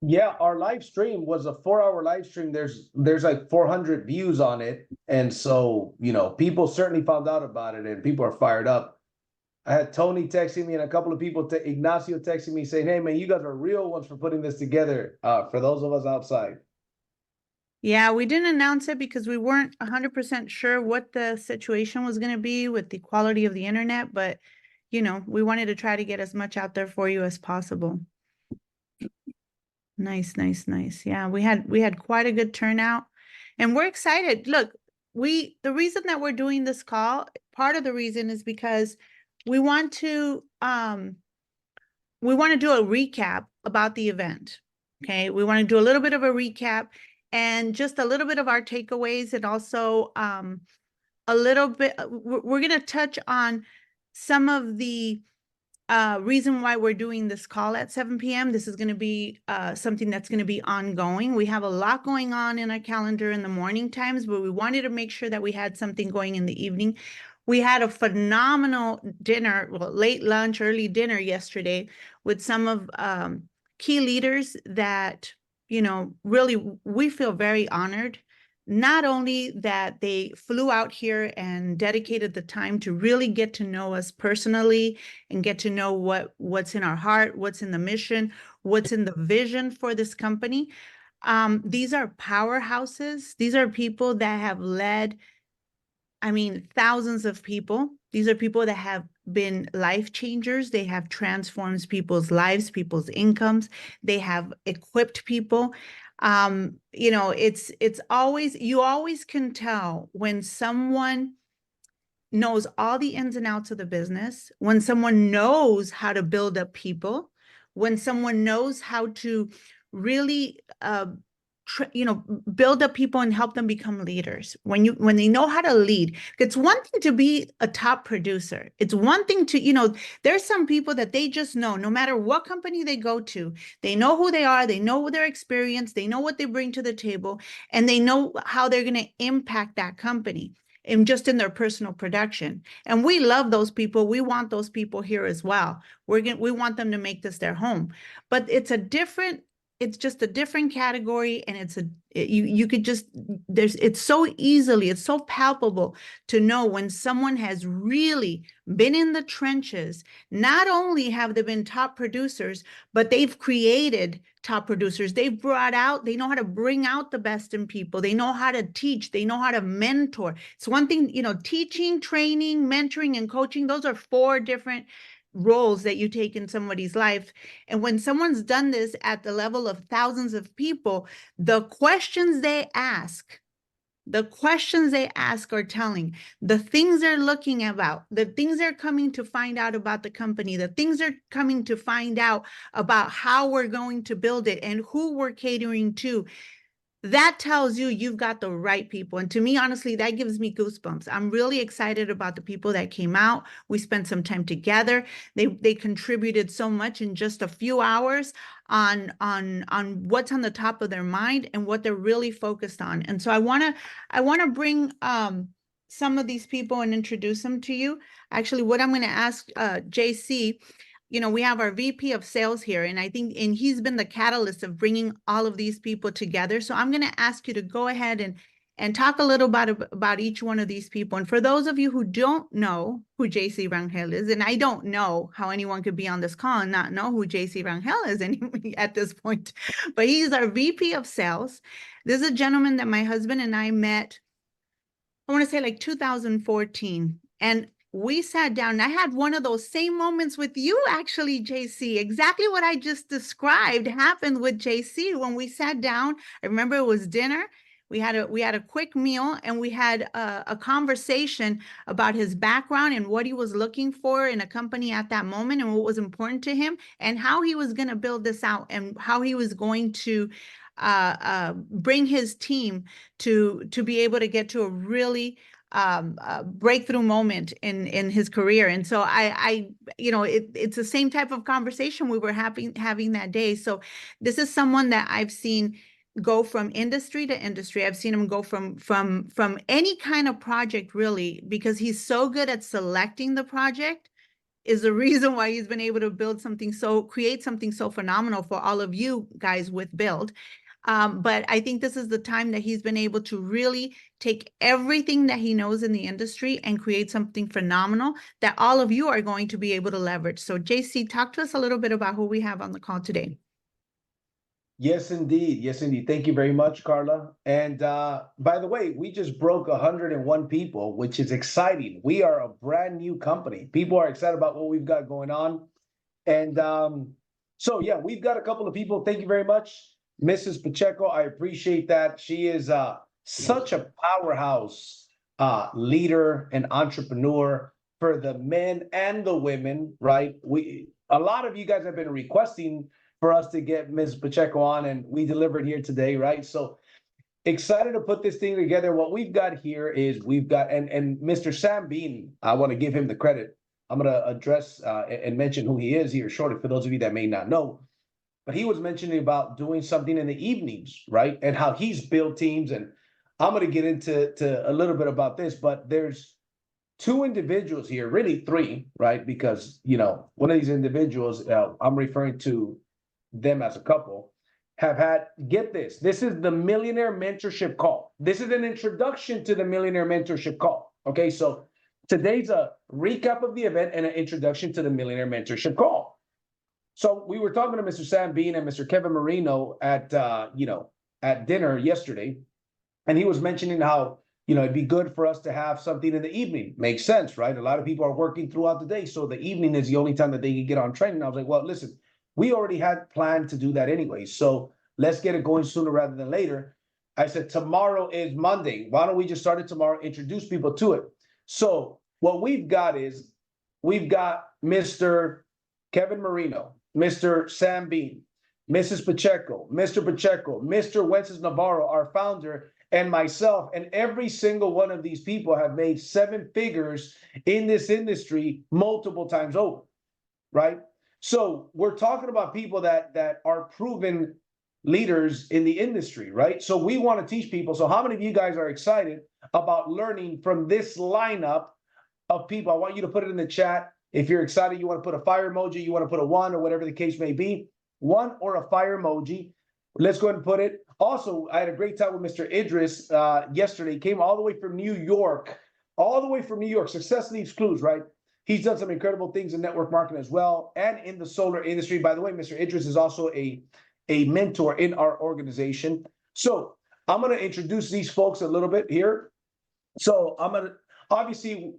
Yeah, our live stream was a 4 hour live stream. There's like 400 views on it. And so, people certainly found out about it and people are fired up. I had Tony texting me and a couple of people, Ignacio texting me saying, "Hey man, you guys are real ones for putting this together." For those of us outside. Yeah, we didn't announce it because we weren't 100% sure what the situation was going to be with the quality of the internet, but we wanted to try to get as much out there for you as possible. Nice, nice, nice. Yeah, we had quite a good turnout and we're excited. Look, the reason that we're doing this call, part of the reason is because we want to do a recap about the event. Okay, we want to do a little bit of a recap and just a little bit of our takeaways, and also a little bit. We're going to touch on some of the reason why we're doing this call at 7 p.m. This is going to be something that's going to be ongoing. We have a lot going on in our calendar in the morning times, but we wanted to make sure that we had something going in the evening. We had a phenomenal dinner, well, late lunch, early dinner yesterday with some of key leaders that, really we feel very honored. Not only that they flew out here and dedicated the time to really get to know us personally and get to know what's in our heart, what's in the mission, what's in the vision for this company. These are powerhouses. These are people that have led, I mean, thousands of people. These are people that have been life changers. They have transformed people's lives, people's incomes. They have equipped people. It's always, you always can tell when someone knows all the ins and outs of the business, when someone knows how to build up people, when someone knows how to really build up people and help them become leaders. When they know how to lead, it's one thing to be a top producer. It's one thing to, there's some people that they just know, no matter what company they go to, they know who they are, they know their experience, they know what they bring to the table, and they know how they're going to impact that company and just in their personal production. And we love those people. We want those people here as well. We want them to make this their home. But it's just a different category, and you could just, it's so palpable to know when someone has really been in the trenches. Not only have they been top producers, but they've created top producers. They know how to bring out the best in people. They know how to teach, they know how to mentor. It's one thing, teaching, training, mentoring, and coaching. Those are four different roles that you take in somebody's life. And when someone's done this at the level of thousands of people, the questions they ask are telling. The things they're looking about, the things they're coming to find out about the company, the things they're coming to find out about how we're going to build it and who we're catering to, that tells you you've got the right people. And to me, honestly, that gives me goosebumps. I'm really excited about the people that came out. We spent some time together. They contributed so much in just a few hours on what's on the top of their mind and what they're really focused on. And so I want to bring some of these people and introduce them to you. Actually, what I'm going to ask JC, we have our VP of sales here, and he's been the catalyst of bringing all of these people together. So I'm going to ask you to go ahead and talk a little about each one of these people. And for those of you who don't know who JC Rangel is, and I don't know how anyone could be on this call and not know who JC Rangel is anyway at this point, but he's our VP of sales. This is a gentleman that my husband and I met, I want to say like 2014. And we sat down, and I had one of those same moments with you, actually, JC. Exactly what I just described happened with JC when we sat down. I remember it was dinner. We had a quick meal, and we had a conversation about his background and what he was looking for in a company at that moment, and what was important to him, and how he was going to build this out, and how he was going to bring his team to be able to get to a really breakthrough moment in his career. And so it's the same type of conversation we were having that day. So this is someone that I've seen go from industry to industry. I've seen him go from any kind of project, really, because he's so good at selecting the project is the reason why he's been able to create something so phenomenal for all of you guys with Build. But I think this is the time that he's been able to really take everything that he knows in the industry and create something phenomenal that all of you are going to be able to leverage. So JC, talk to us a little bit about who we have on the call today. Yes, indeed. Yes, indeed. Thank you very much, Carla. And by the way, we just broke 101 people, which is exciting. We are a brand new company. People are excited about what we've got going on. And so, yeah, we've got a couple of people. Thank you very much, Mrs. Pacheco. I appreciate that. She is such a powerhouse leader and entrepreneur for the men and the women, right? A lot of you guys have been requesting for us to get Ms. Pacheco on, and we delivered here today, right? So excited to put this thing together. What we've got here is we've got, and Mr. Sam Bean, I want to give him the credit. I'm going to address and mention who he is here shortly for those of you that may not know. But he was mentioning about doing something in the evenings, right? And how he's built teams. And I'm going to get into a little bit about this, but there's two individuals here, really three, right? Because, you know, one of these individuals, I'm referring to them as a couple, have had, get this, this is the Millionaire Mentorship Call. This is an introduction to the Millionaire Mentorship Call. Okay, so today's a recap of the event and an introduction to the Millionaire Mentorship Call. So we were talking to Mr. Sam Bean and Mr. Kevin Marino at at dinner yesterday, and he was mentioning how, you know, it'd be good for us to have something in the evening. Makes sense, right? A lot of people are working throughout the day, so the evening is the only time that they can get on training. I was like, well, listen, we already had planned to do that anyway, so let's get it going sooner rather than later. I said, tomorrow is Monday. Why don't we just start it tomorrow, introduce people to it? So what we've got is, we've got Mr. Kevin Marino, Mr. Sam Bean, Mrs. Pacheco, Mr. Wences Navarro, our founder, and myself, and every single one of these people have made 7 figures in this industry multiple times over, right? So we're talking about people that are proven leaders in the industry, right? So we want to teach people. So how many of you guys are excited about learning from this lineup of people? I want you to put it in the chat. If you're excited, you want to put a fire emoji, you want to put a 1 or whatever the case may be, 1 or a fire emoji. Let's go ahead and put it. Also, I had a great time with Mr. Idris yesterday. He came all the way from New York, Success leaves clues, right? He's done some incredible things in network marketing as well, and in the solar industry. By the way, Mr. Idris is also a mentor in our organization. So I'm going to introduce these folks a little bit here. So obviously,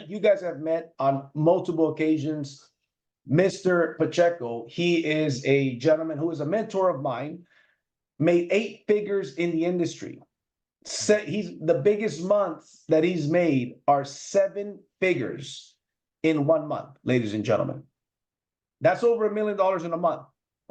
you guys have met on multiple occasions. Mr. Pacheco, he is a gentleman who is a mentor of mine, made 8 figures in the industry. He's the biggest months that he's made are 7 figures in 1 month, ladies and gentlemen. That's over $1 million in a month,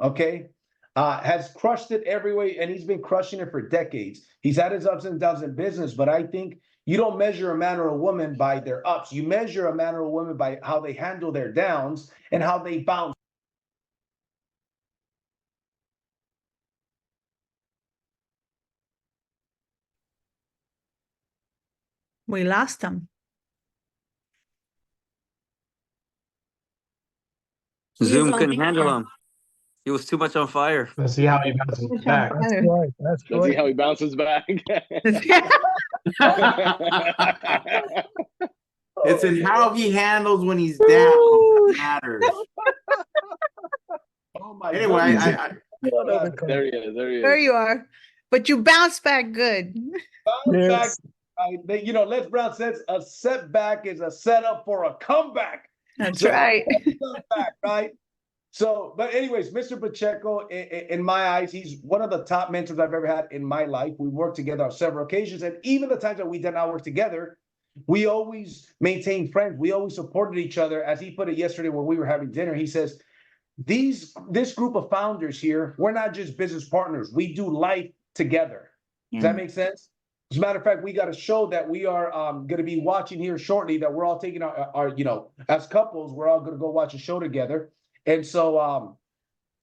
okay? Has crushed it every way, and he's been crushing it for decades. He's had his ups and downs in business, but I think you don't measure a man or a woman by their ups. You measure a man or a woman by how they handle their downs and how they bounce. We lost him. Zoom couldn't handle him. He was too much on fire. Let's see how he bounces back. That's right. That's Let's see how he bounces back. It's in how he handles when he's down that matters. Oh my Anyway, goodness. There he is. There you are. But you bounced back good. Yes. You know, Les Brown says a setback is a setup for a comeback. That's So, right. comeback, right? So, but anyways, Mr. Pacheco, in my eyes, he's one of the top mentors I've ever had in my life. We worked together on several occasions, and even the times that we did not work together, we always maintained friends. We always supported each other. As he put it yesterday when we were having dinner, he says, this group of founders here, we're not just business partners. We do life together. Does that make sense? As a matter of fact, we got a show that we are going to be watching here shortly that we're all taking our, you know, as couples, we're all going to go watch a show together. And so,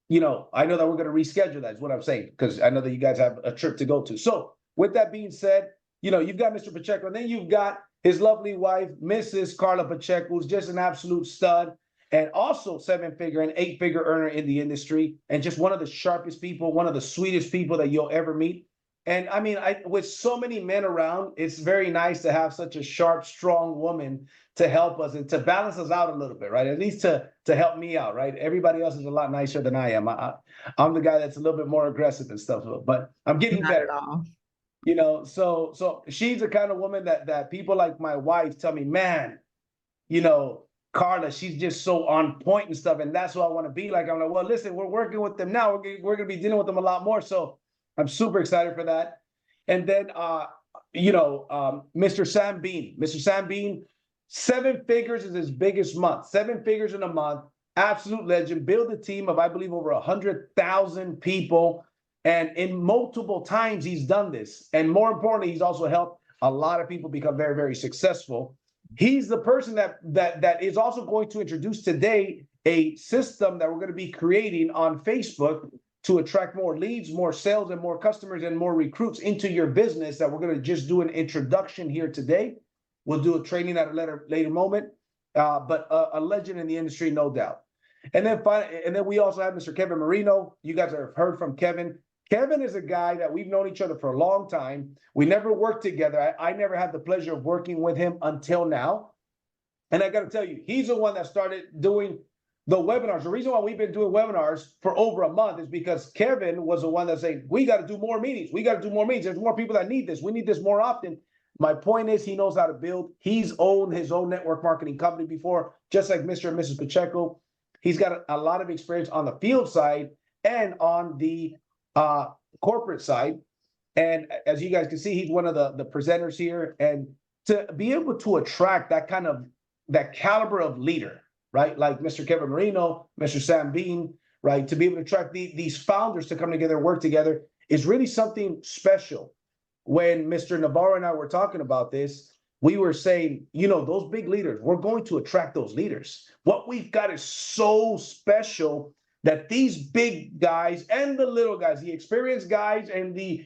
you know, I know that we're going to reschedule that is what I'm saying, because I know that you guys have a trip to go to. So with that being said, you know, you've got Mr. Pacheco, and then you've got his lovely wife, Mrs. Carla Pacheco, who's just an absolute stud. and also 7-figure and 8-figure earner in the industry, and just one of the sharpest people, one of the sweetest people that you'll ever meet. And I mean, with so many men around, it's very nice to have such a sharp, strong woman to help us and to balance us out a little bit, right? At least to help me out, right? Everybody else is a lot nicer than I am. I'm the guy that's a little bit more aggressive and stuff, but I'm getting Not better. at all. You know, so she's the kind of woman that people like my wife tell me, man, you know, Carla, she's just so on point and stuff, and that's what I want to be like. I'm like, well, listen, we're working with them now. We're going to be dealing with them a lot more. So I'm super excited for that. And then, Mr. Sam Bean, Mr. Sam Bean, 7 figures is his biggest month. 7 figures in a month, absolute legend. Build a team of, I believe, over 100,000 people. And in multiple times, he's done this. And more importantly, he's also helped a lot of people become very, very successful. He's the person that is also going to introduce today a system that we're going to be creating on Facebook to attract more leads, more sales, and more customers and more recruits into your business. That we're going to just do an introduction here today. We'll do a training at a later moment, but a legend in the industry, no doubt. And then we also have Mr. Kevin Marino. You guys have heard from Kevin. Kevin is a guy that we've known each other for a long time. We never worked together. I never had the pleasure of working with him until now. And I got to tell you, he's the one that started doing the webinars. The reason why we've been doing webinars for over a month is because Kevin was the one that said, we got to do more meetings. We got to do more meetings. There's more people that need this. We need this more often. My point is, he knows how to build. He's owned his own network marketing company before, just like Mr. and Mrs. Pacheco. He's got a lot of experience on the field side and on the corporate side. And as you guys can see, he's one of the presenters here. And to be able to attract that caliber of leader, right? Like Mr. Kevin Marino, Mr. Sam Bean, right? To be able to attract these founders to come together and work together is really something special. When Mr. Navarro and I were talking about this, we were saying, those big leaders, we're going to attract those leaders. What we've got is so special that these big guys and the little guys, the experienced guys and the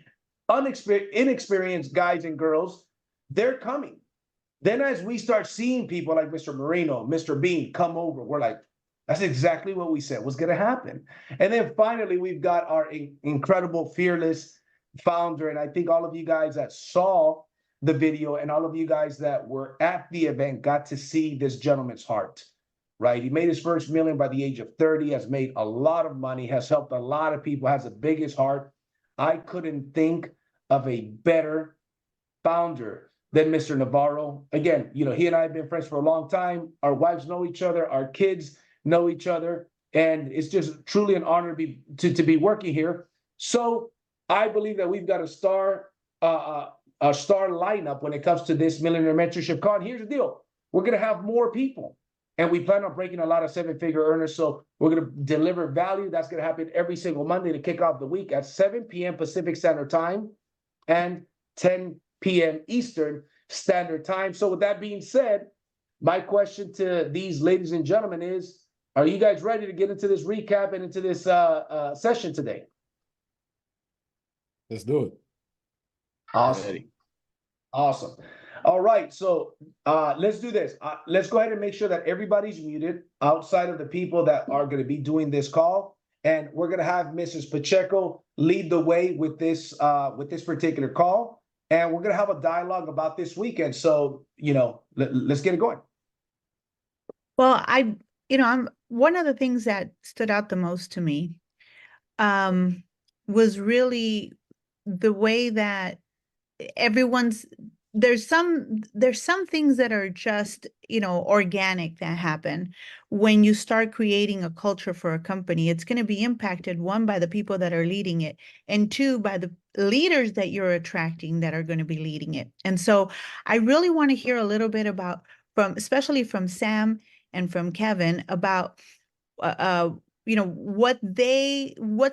inexperienced guys and girls, they're coming. Then as we start seeing people like Mr. Marino, Mr. Bean come over, we're like, that's exactly what we said was going to happen. And then finally, we've got our incredible, fearless founder. And I think all of you guys that saw the video and all of you guys that were at the event got to see this gentleman's heart, right? He made his first million by the age of 30, has made a lot of money, has helped a lot of people, has the biggest heart. I couldn't think of a better founder than Mr. Navarro. Again, he and I have been friends for a long time. Our wives know each other. Our kids know each other. And it's just truly an honor to be working here. So I believe that we've got a star lineup when it comes to this Millionaire Mentorship Con. Here's the deal. We're going to have more people. And we plan on breaking a lot of 7-figure earners. So we're going to deliver value. That's going to happen every single Monday to kick off the week at 7 p.m. Pacific Standard Time and 10 p.m. Eastern Standard Time. So with that being said, my question to these ladies and gentlemen is, are you guys ready to get into this recap and into this session today? Let's do it. Awesome. Ready. Awesome. All right. So let's do this. Let's go ahead and make sure that everybody's muted outside of the people that are going to be doing this call. And we're going to have Mrs. Pacheco lead the way with this particular call. And we're going to have a dialogue about this weekend. So, let's get it going. Well, I'm one of the things that stood out the most to me was really the way that there's some things that are just, organic that happen when you start creating a culture for a company. It's going to be impacted, one, by the people that are leading it, and two, by the leaders that you're attracting that are going to be leading it. And so I really want to hear a little bit especially from Sam and from Kevin about, what's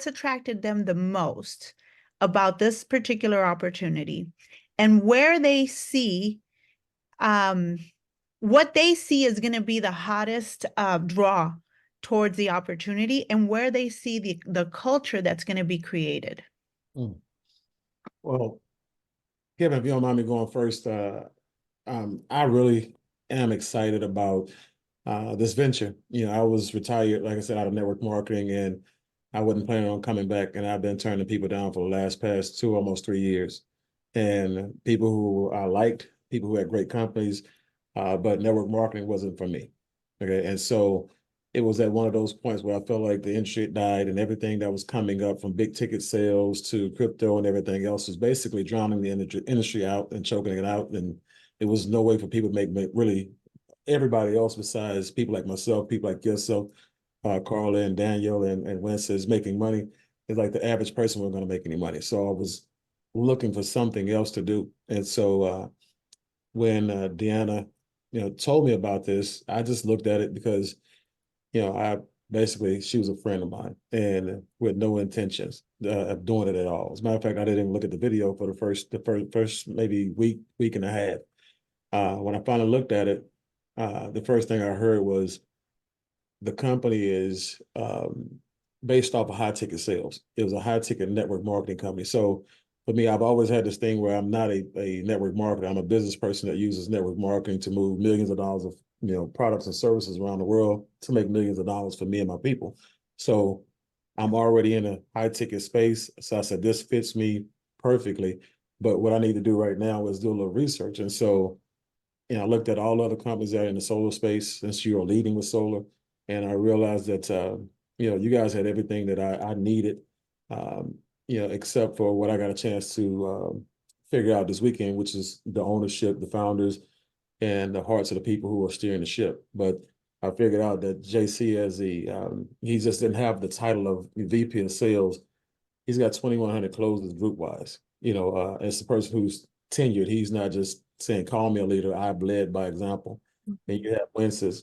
attracted them the most about this particular opportunity, and where they see what they see is going to be the hottest draw towards the opportunity, and where they see the culture that's going to be created. Well, Kevin, if you don't mind me going first, I really am excited about this venture. I was retired, like I said, out of network marketing, and I wasn't planning on coming back. And I've been turning people down for the past 2, almost 3 years. And people who I liked, people who had great companies, but network marketing wasn't for me. Okay. And so it was at one of those points where I felt like the industry had died, and everything that was coming up from big ticket sales to crypto and everything else was basically drowning the industry out and choking it out. And there was no way for people to make really everybody else besides people like myself, people like yourself, Carla and Daniel and Winston is making money. It's like the average person wasn't going to make any money. So I was looking for something else to do. And so when Deanna, told me about this, I just looked at it because, I basically, she was a friend of mine and with no intentions of doing it at all. As a matter of fact, I didn't even look at the video for the first maybe week and a half. When I finally looked at it, the first thing I heard was the company is based off of high ticket sales. It was a high ticket network marketing company. So for me, I've always had this thing where I'm not a network marketer. I'm a business person that uses network marketing to move millions of dollars of products and services around the world to make millions of dollars for me and my people. So I'm already in a high ticket space. So I said, this fits me perfectly. But what I need to do right now is do a little research. And so I looked at all other companies that are in the solar space, since you are leading with solar, and I realized that you guys had everything that I needed, except for what I got a chance to figure out this weekend, which is the ownership, the founders, and the hearts of the people who are steering the ship. But I figured out that JC, as he just didn't have the title of VP of sales. He's got 2,100 closes group wise. As the person who's tenured, he's not just saying, call me a leader. I've led by example. And you have Winston,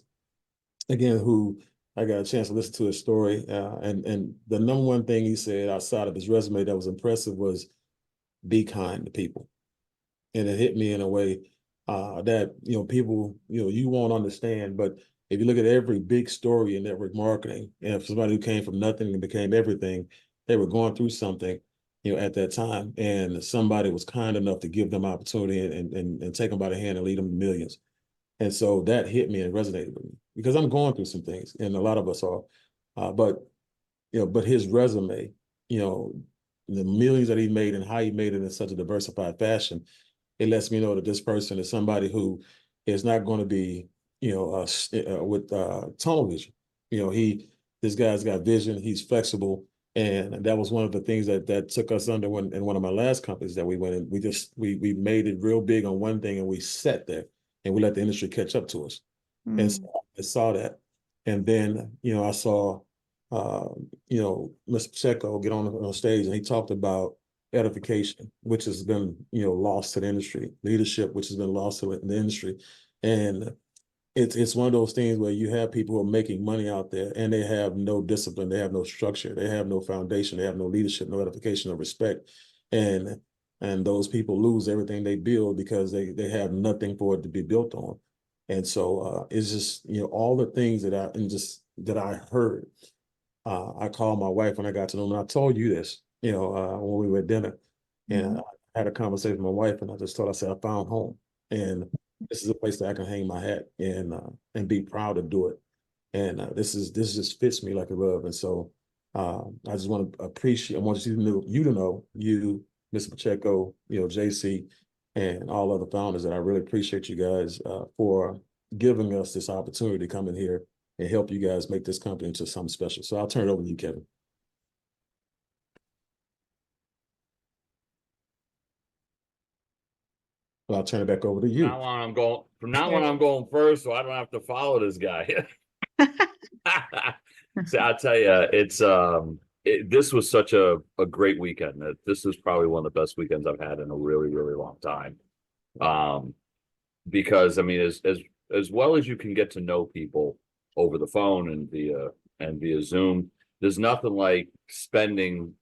again, who I got a chance to listen to his story. And the number one thing he said outside of his resume that was impressive was be kind to people. And it hit me in a way that, people, you won't understand. But if you look at every big story in network marketing, and if somebody who came from nothing and became everything, they were going through something, at that time. And somebody was kind enough to give them opportunity and take them by the hand and lead them to millions. And so that hit me and resonated with me because I'm going through some things, and a lot of us are. But his resume, the millions that he made and how he made it in such a diversified fashion, it lets me know that this person is somebody who is not going to be, with tunnel vision. This guy's got vision. He's flexible, and that was one of the things that took us under in one of my last companies that we went in. We made it real big on one thing, and we sat there and we let the industry catch up to us. And so I saw that, and then I saw Mr. Pacheco get on stage, and he talked about edification, which has been, lost to the industry, leadership, which has been lost to the industry. And it's one of those things where you have people who are making money out there and they have no discipline, they have no structure, they have no foundation, they have no leadership, no edification, no respect. And those people lose everything they build because they have nothing for it to be built on. And so it's just, all the things that I heard. I called my wife when I got to know him, and I told you this, when we were at dinner, and I had a conversation with my wife, and I just told her, I said, I found home, and this is a place that I can hang my hat and be proud to do it. And this just fits me like a glove. And so I just want to appreciate, I want you to know, Mr. Pacheco, JC, and all other founders, that I really appreciate you guys for giving us this opportunity to come in here and help you guys make this company into something special. So I'll turn it over to you, Kevin. Well, I'll turn it back over to you. From now on, I'm going first, so I don't have to follow this guy. So I'll tell you, this was such a great weekend. This is probably one of the best weekends I've had in a really, really long time. Because I mean, as well as you can get to know people over the phone and via Zoom, there's nothing like spending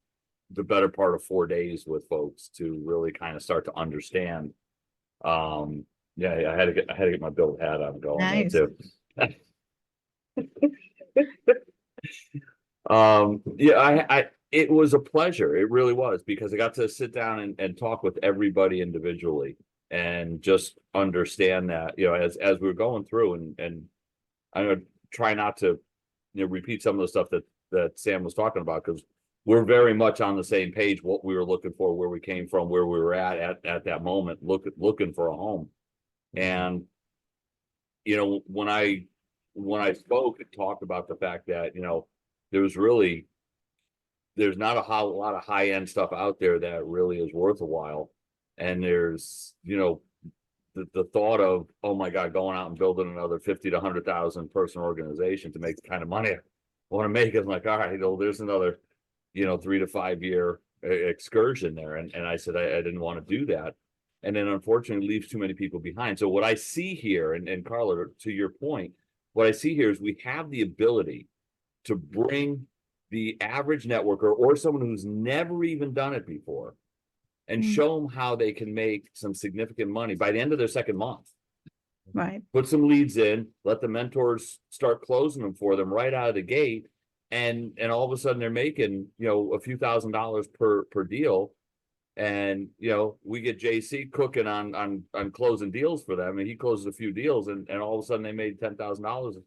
the better part of 4 days with folks to really kind of start to understand. Yeah, I had to get my build hat on going Nice. too. Yeah, it was a pleasure. It really was, because I got to sit down and talk with everybody individually and just understand that, as we were going through and I'm gonna try not to, repeat some of the stuff that Sam was talking about, because we're very much on the same page, what we were looking for, where we came from, where we were at that moment, looking for a home. And, when I spoke and talked about the fact that, there's not a lot of high-end stuff out there that really is worth a while. And there's, the thought of, oh my God, going out and building another 50 to 100,000 person organization to make the kind of money I want to make. I'm like, all right, there's another, 3 to 5 year excursion there. And I said, I didn't want to do that. And then unfortunately leaves too many people behind. So what I see here, and Carla, to your point, what I see here is we have the ability to bring the average networker or someone who's never even done it before and show them how they can make some significant money by the end of their second month. Right. Put some leads in, let the mentors start closing them for them right out of the gate. And all of a sudden they're making, a few $1,000s per deal. And, we get JC cooking on closing deals for them, and he closes a few deals, and all of a sudden they made $10,000,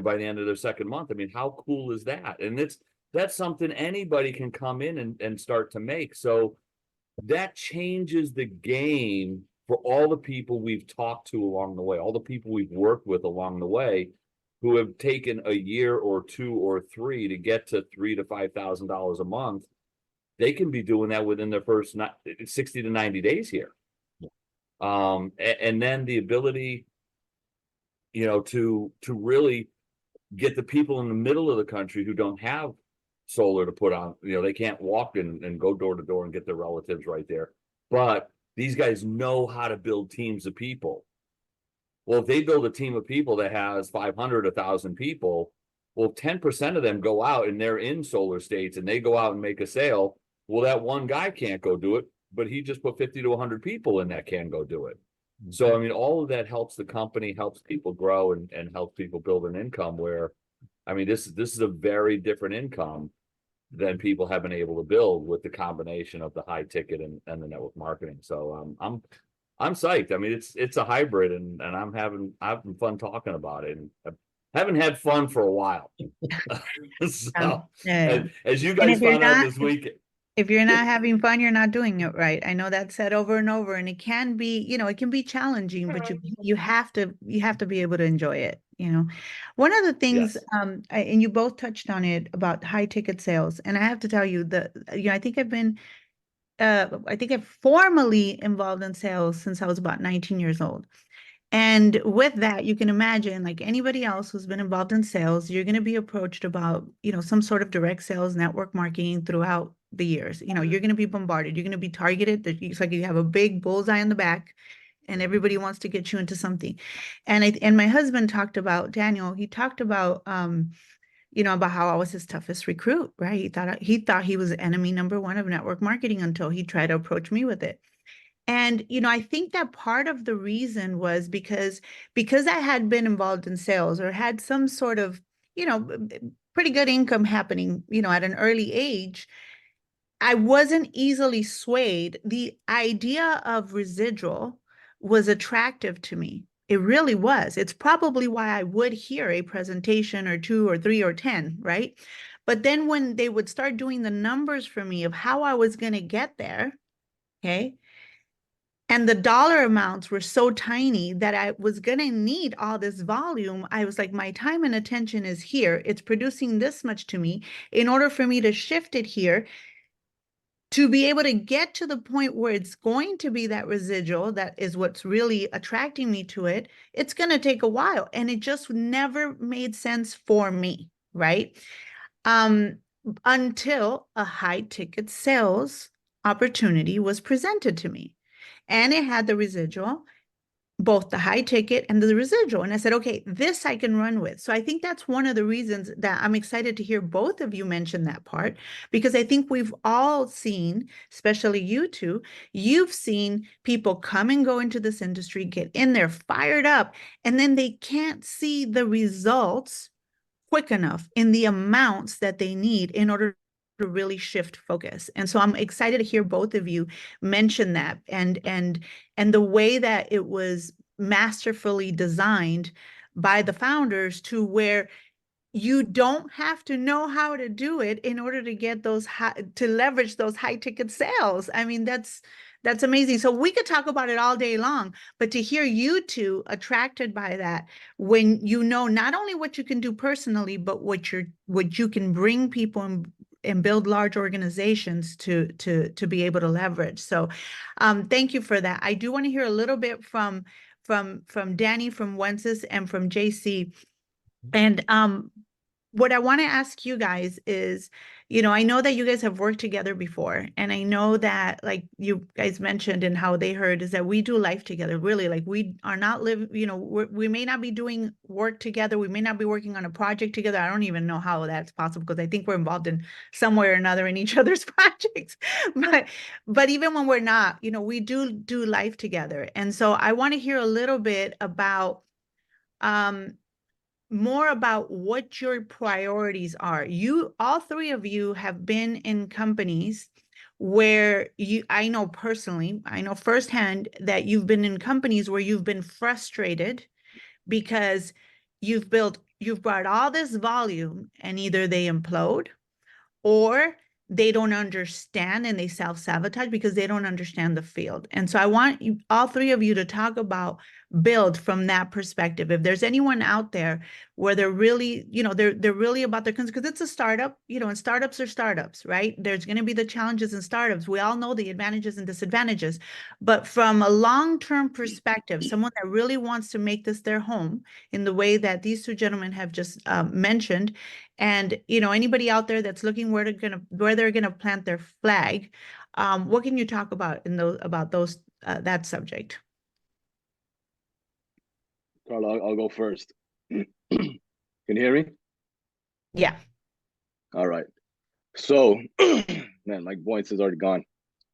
by the end of their second month. I mean, how cool is that? And that's something anybody can come in and start to make. So that changes the game for all the people we've talked to along the way, all the people we've worked with along the way, who have taken a year or 2 or 3 to get to $3,000 to $5,000 a month. They can be doing that within their first 60 to 90 days here. And then the ability, to really get the people in the middle of the country who don't have solar to put on, they can't walk and go door to door and get their relatives right there. But these guys know how to build teams of people. Well, if they build a team of people that has 500, 1,000 people, well, 10% of them go out and they're in solar states and they go out and make a sale. Well, that one guy can't go do it, but he just put 50 to 100 people in that can go do it. So, I mean, all of that helps the company, helps people grow, and helps people build an income where, I mean, this is a very different income than people have been able to build with the combination of the high ticket and the network marketing. So I'm psyched. I mean, it's a hybrid, and I'm having fun talking about it, and I haven't had fun for a while. So, Yeah. as you guys found out this weekend. If you're not having fun, you're not doing it right. I know that's said over and over, and it can be, it can be challenging, but you have to be able to enjoy it. One of the things, Yes. And you both touched on it about high ticket sales, and I have to tell you that, I think I've formally involved in sales since I was about 19 years old. And with that, you can imagine, like anybody else who's been involved in sales, you're going to be approached about, some sort of direct sales, network marketing throughout the years. You're going to be bombarded. You're going to be targeted. It's like you have a big bullseye on the back, and everybody wants to get you into something. And my husband talked about, Daniel, he talked about, about how I was his toughest recruit, right? He thought he was enemy number 1 of network marketing until he tried to approach me with it. And, I think that part of the reason was because I had been involved in sales or had some sort of, pretty good income happening, at an early age, I wasn't easily swayed. The idea of residual was attractive to me. It really was. It's probably why I would hear a presentation or 2 or 3 or 10, right? But then when they would start doing the numbers for me of how I was going to get there, okay, and the dollar amounts were so tiny that I was going to need all this volume. I was like, my time and attention is here. It's producing this much to me. In order for me to shift it here, to be able to get to the point where it's going to be that residual, that is what's really attracting me to it, it's going to take a while. And it just never made sense for me, right? Until a high ticket sales opportunity was presented to me. And it had the residual, both the high ticket and the residual. And I said, okay, this I can run with. So I think that's one of the reasons that I'm excited to hear both of you mention that part, because I think we've all seen, especially you two, you've seen people come and go into this industry, get in there fired up, and then they can't see the results quick enough in the amounts that they need in order to really shift focus. And so I'm excited to hear both of you mention that, and the way that it was masterfully designed by the founders to where you don't have to know how to do it in order to get those to leverage those high ticket sales. I mean, that's amazing. So we could talk about it all day long, but to hear you two attracted by that, when you know not only what you can do personally, but what you can bring people and build large organizations to be able to leverage. So thank you for that. I do want to hear a little bit from Danny, from Wences, and from JC. And what I want to ask you guys is, I know that you guys have worked together before, and I know that, like you guys mentioned and how they heard, is that we do life together, really. Like, we are not we may not be doing work together. We may not be working on a project together. I don't even know how that's possible, because I think we're involved in some way or another in each other's projects. But even when we're not, we do life together. And so I want to hear a little bit about, more about what your priorities are. All three of you have been in companies where I know firsthand that you've been in companies where you've been frustrated because you've brought all this volume, and either they implode or they don't understand and they self-sabotage because they don't understand the field. And so I want all three of you to talk about build from that perspective. If there's anyone out there where they're really, they're really about their, because it's a startup, and startups are startups, right? There's going to be the challenges in startups. We all know the advantages and disadvantages, but from a long-term perspective, someone that really wants to make this their home in the way that these two gentlemen have just mentioned, and anybody out there that's looking where they're gonna plant their flag, what can you talk about that subject? Carla, I'll go first. Can you hear me? Yeah. All right. So, man, my voice is already gone.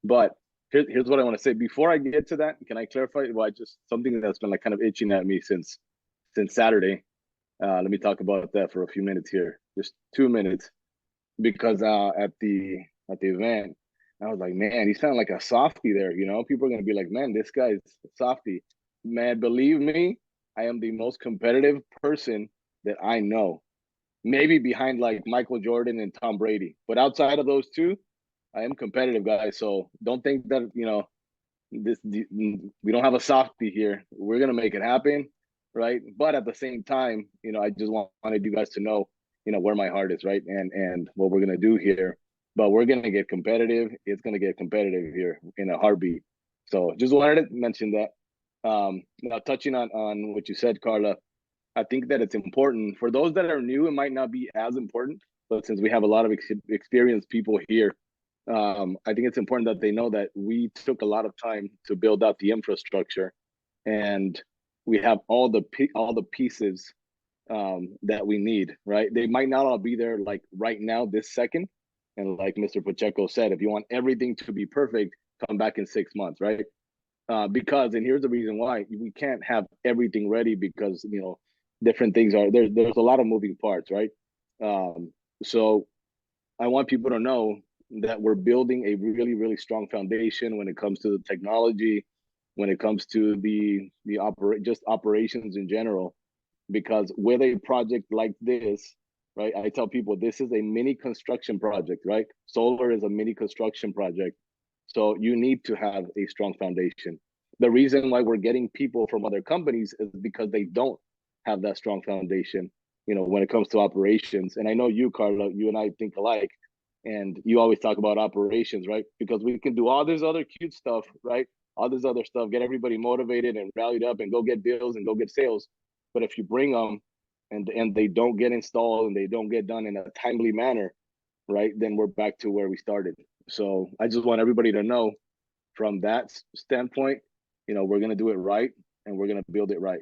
But here's what I want to say. Before I get to that, can I clarify? Well, something that's been like kind of itching at me since Saturday. Let me talk about that for a few minutes here, just 2 minutes, because at the event, I was like, man, he sounded like a softie there. People are gonna be like, man, this guy's a softie. Man, believe me, I am the most competitive person that I know. Maybe behind like Michael Jordan and Tom Brady, but outside of those two, I am competitive, guys. So don't think that we don't have a softie here. We're gonna make it happen, right? But at the same time, I just wanted you guys to know, where my heart is, right? And what we're gonna do here. But we're gonna get competitive. It's gonna get competitive here in a heartbeat. So just wanted to mention that. Now touching on what you said, Carla, I think that it's important for those that are new. It might not be as important, but since we have a lot of experienced people here, I think it's important that they know that we took a lot of time to build out the infrastructure, and we have all the pieces that we need. Right? They might not all be there like right now, this second. And like Mr. Pacheco said, if you want everything to be perfect, come back in 6 months, right? Because, and here's the reason why, we can't have everything ready because different things are there. There's a lot of moving parts, right? So I want people to know that we're building a really, really strong foundation when it comes to the technology, when it comes to the operations in general. Because with a project like this, right, I tell people this is a mini construction project, right? Solar is a mini construction project. So you need to have a strong foundation. The reason why we're getting people from other companies is because they don't have that strong foundation, when it comes to operations. And I know you, Carla, you and I think alike, and you always talk about operations, right? Because we can do all this other cute stuff, right? All this other stuff, get everybody motivated and rallied up and go get bills and go get sales. But if you bring them and they don't get installed and they don't get done in a timely manner, right, then we're back to where we started. So I just want everybody to know from that standpoint, we're going to do it right, and we're going to build it right.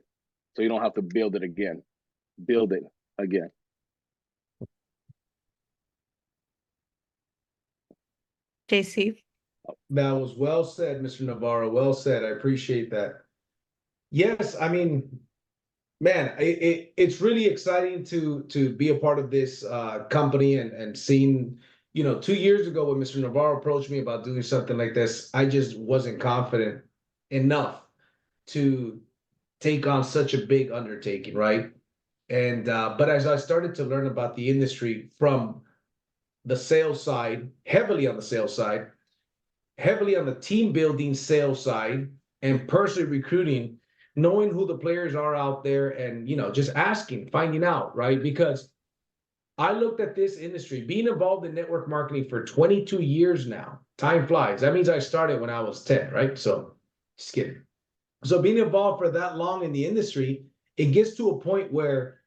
So you don't have to build it again. Build it again. JC? That was well said, Mr. Navarro. Well said. I appreciate that. Yes, I mean, man, it's really exciting to be a part of this company and seeing, 2 years ago when Mr. Navarro approached me about doing something like this, I just wasn't confident enough to take on such a big undertaking, right? And but as I started to learn about the industry from the sales side, heavily on the sales side, heavily on the team building sales side, and personally recruiting, knowing who the players are out there, and just asking, finding out, right? Because I looked at this industry, being involved in network marketing for 22 years now. Time flies. That means I started when I was 10, right? So just kidding. So being involved for that long in the industry, it gets to a point where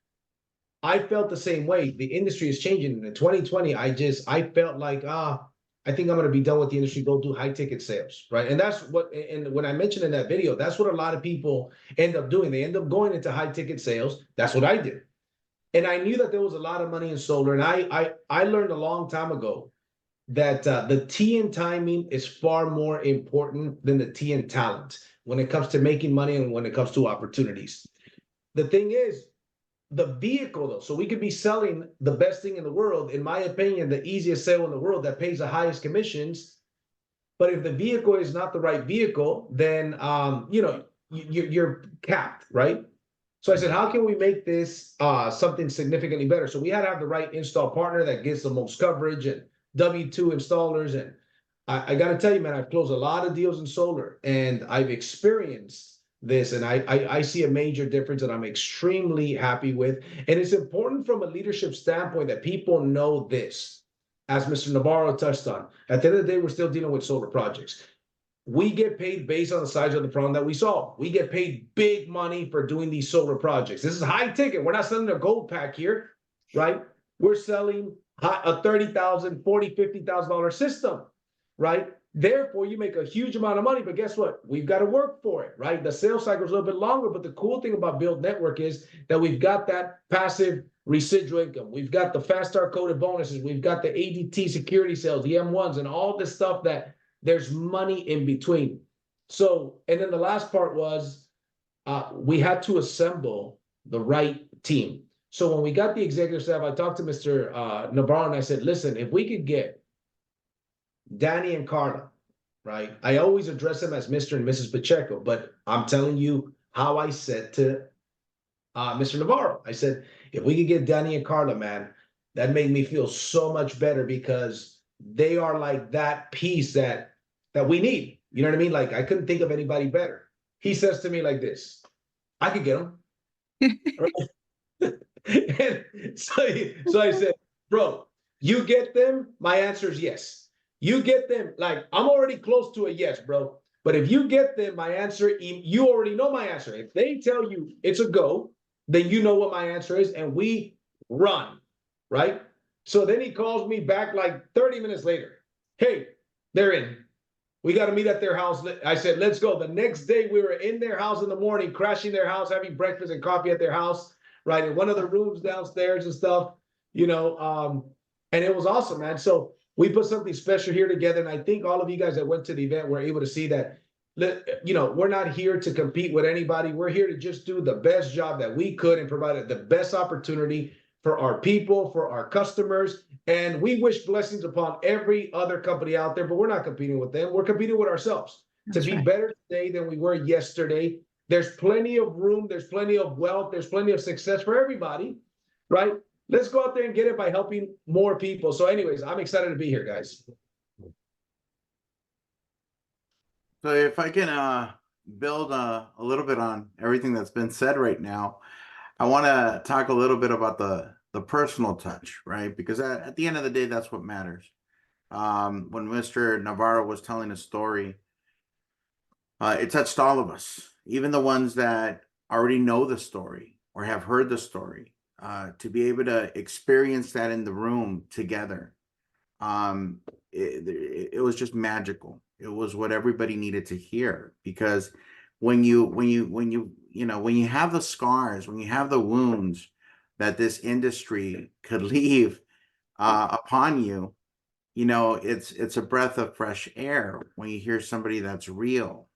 I felt the same way. The industry is changing. In 2020, I felt like, I think I'm going to be done with the industry, go do high ticket sales, right? And that's what, and when I mentioned in that video, that's what a lot of people end up doing. They end up going into high ticket sales. That's what I did. And I knew that there was a lot of money in solar. And I learned a long time ago that the T in timing is far more important than the T in talent when it comes to making money and when it comes to opportunities. The thing is, the vehicle, though, so we could be selling the best thing in the world, in my opinion, the easiest sale in the world that pays the highest commissions. But if the vehicle is not the right vehicle, then you're capped, right? So I said, how can we make this something significantly better? So we had to have the right install partner that gets the most coverage and W2 installers. And I got to tell you, man, I've closed a lot of deals in solar, and I've experienced this, and I see a major difference that I'm extremely happy with. And it's important from a leadership standpoint that people know this, as Mr. Navarro touched on. At the end of the day, we're still dealing with solar projects. We get paid based on the size of the problem that we solve. We get paid big money for doing these solar projects. This is high ticket. We're not selling a gold pack here, right? We're selling a $30,000, $40,000, $50,000 system, right? Therefore, you make a huge amount of money, but guess what? We've got to work for it, right? The sales cycle is a little bit longer, but the cool thing about Build Network is that we've got that passive residual income. We've got the fast start coded bonuses. We've got the ADT security sales, the M1s, and all this stuff that there's money in between. So, and then the last part was we had to assemble the right team. So when we got the executive staff, I talked to Mr. Navarro and I said, listen, if we could get Danny and Carla, right? I always address them as Mr. and Mrs. Pacheco, but I'm telling you how I said to Mr. Navarro. I said, if we could get Danny and Carla, man, that made me feel so much better, because they are like that piece that we need. You know what I mean? Like, I couldn't think of anybody better. He says to me like this, I could get them. And so I said, bro, you get them? My answer is yes. You get them, like, I'm already close to a yes, bro. But if you get them, my answer, you already know my answer. If they tell you it's a go, then you know what my answer is, and we run, right? So then he calls me back like 30 minutes later. Hey, they're in. We got to meet at their house. I said, let's go. The next day, we were in their house in the morning, crashing their house, having breakfast and coffee at their house, right? In one of the rooms downstairs and stuff, and it was awesome, man. So we put something special here together. And I think all of you guys that went to the event were able to see that, we're not here to compete with anybody. We're here to just do the best job that we could and provide the best opportunity for our people, for our customers. And we wish blessings upon every other company out there, but we're not competing with them. We're competing with ourselves to be better today than we were yesterday. There's plenty of room. There's plenty of wealth. There's plenty of success for everybody, right? Let's go out there and get it by helping more people. So anyways, I'm excited to be here, guys. So if I can build a little bit on everything that's been said right now, I want to talk a little bit about the personal touch, right? Because at the end of the day, that's what matters. When Mr. Navarro was telling a story, it touched all of us, even the ones that already know the story or have heard the story. To be able to experience that in the room together, it was just magical. It was what everybody needed to hear, because when you have the scars, when you have the wounds that this industry could leave upon you, it's a breath of fresh air when you hear somebody that's real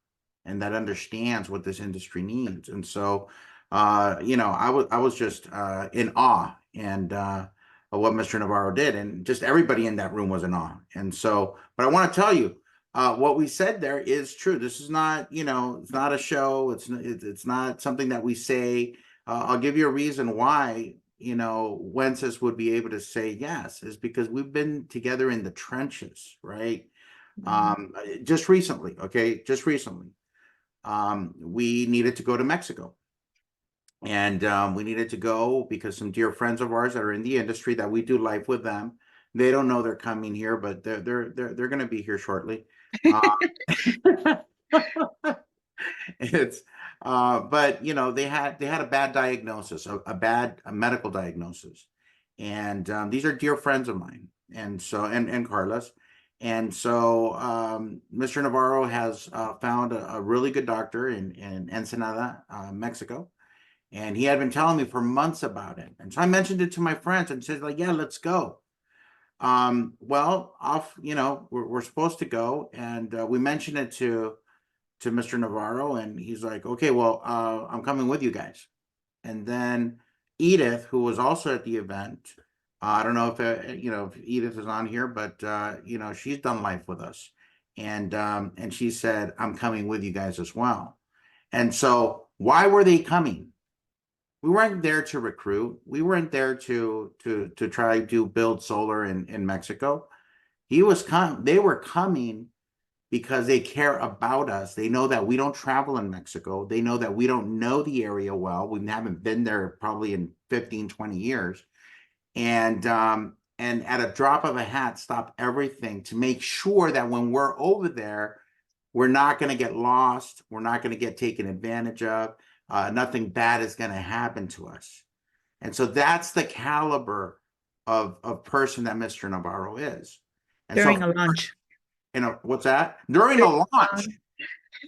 and that understands what this industry needs. And so I was just in awe and of what Mr. Navarro did, and just everybody in that room was in awe. And so, but I want to tell you, what we said there is true. This is not, it's not a show. It's not something that we say. I'll give you a reason why, Wences would be able to say yes, is because we've been together in the trenches, right? Just recently, we needed to go to Mexico. And we needed to go because some dear friends of ours that are in the industry that we do life with them, they don't know they're coming here, but they're going to be here shortly. It's but they had a bad diagnosis, a bad medical diagnosis, and these are dear friends of mine, and so and Carlos, and so Mr. Navarro has found a really good doctor in Ensenada, Mexico. And he had been telling me for months about it. And so I mentioned it to my friends and said, like, yeah, let's go. Well, off, we're supposed to go. And we mentioned it to Mr. Navarro, and he's like, okay, well, I'm coming with you guys. And then Edith, who was also at the event, I don't know if Edith is on here, but she's done life with us. And she said, I'm coming with you guys as well. And so why were they coming? We weren't there to recruit. We weren't there to try to build solar in Mexico. They were coming because they care about us. They know that we don't travel in Mexico. They know that we don't know the area well. We haven't been there probably in 15, 20 years. And at a drop of a hat, stop everything to make sure that when we're over there, we're not going to get lost. We're not going to get taken advantage of. Nothing bad is going to happen to us. And so that's the caliber of person that Mr. Navarro is. And During a launch. What's that? During a launch.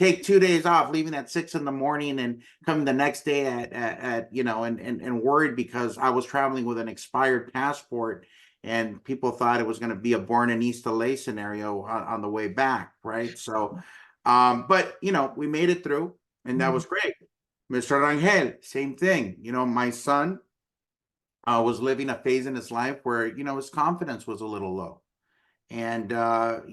Take 2 days off, leaving at 6 in the morning and coming the next day and worried because I was traveling with an expired passport and people thought it was going to be a born in East LA scenario on the way back. Right. So, but we made it through and that was great. Mr. Rangel, same thing. My son was living a phase in his life where, his confidence was a little low. And, Mr.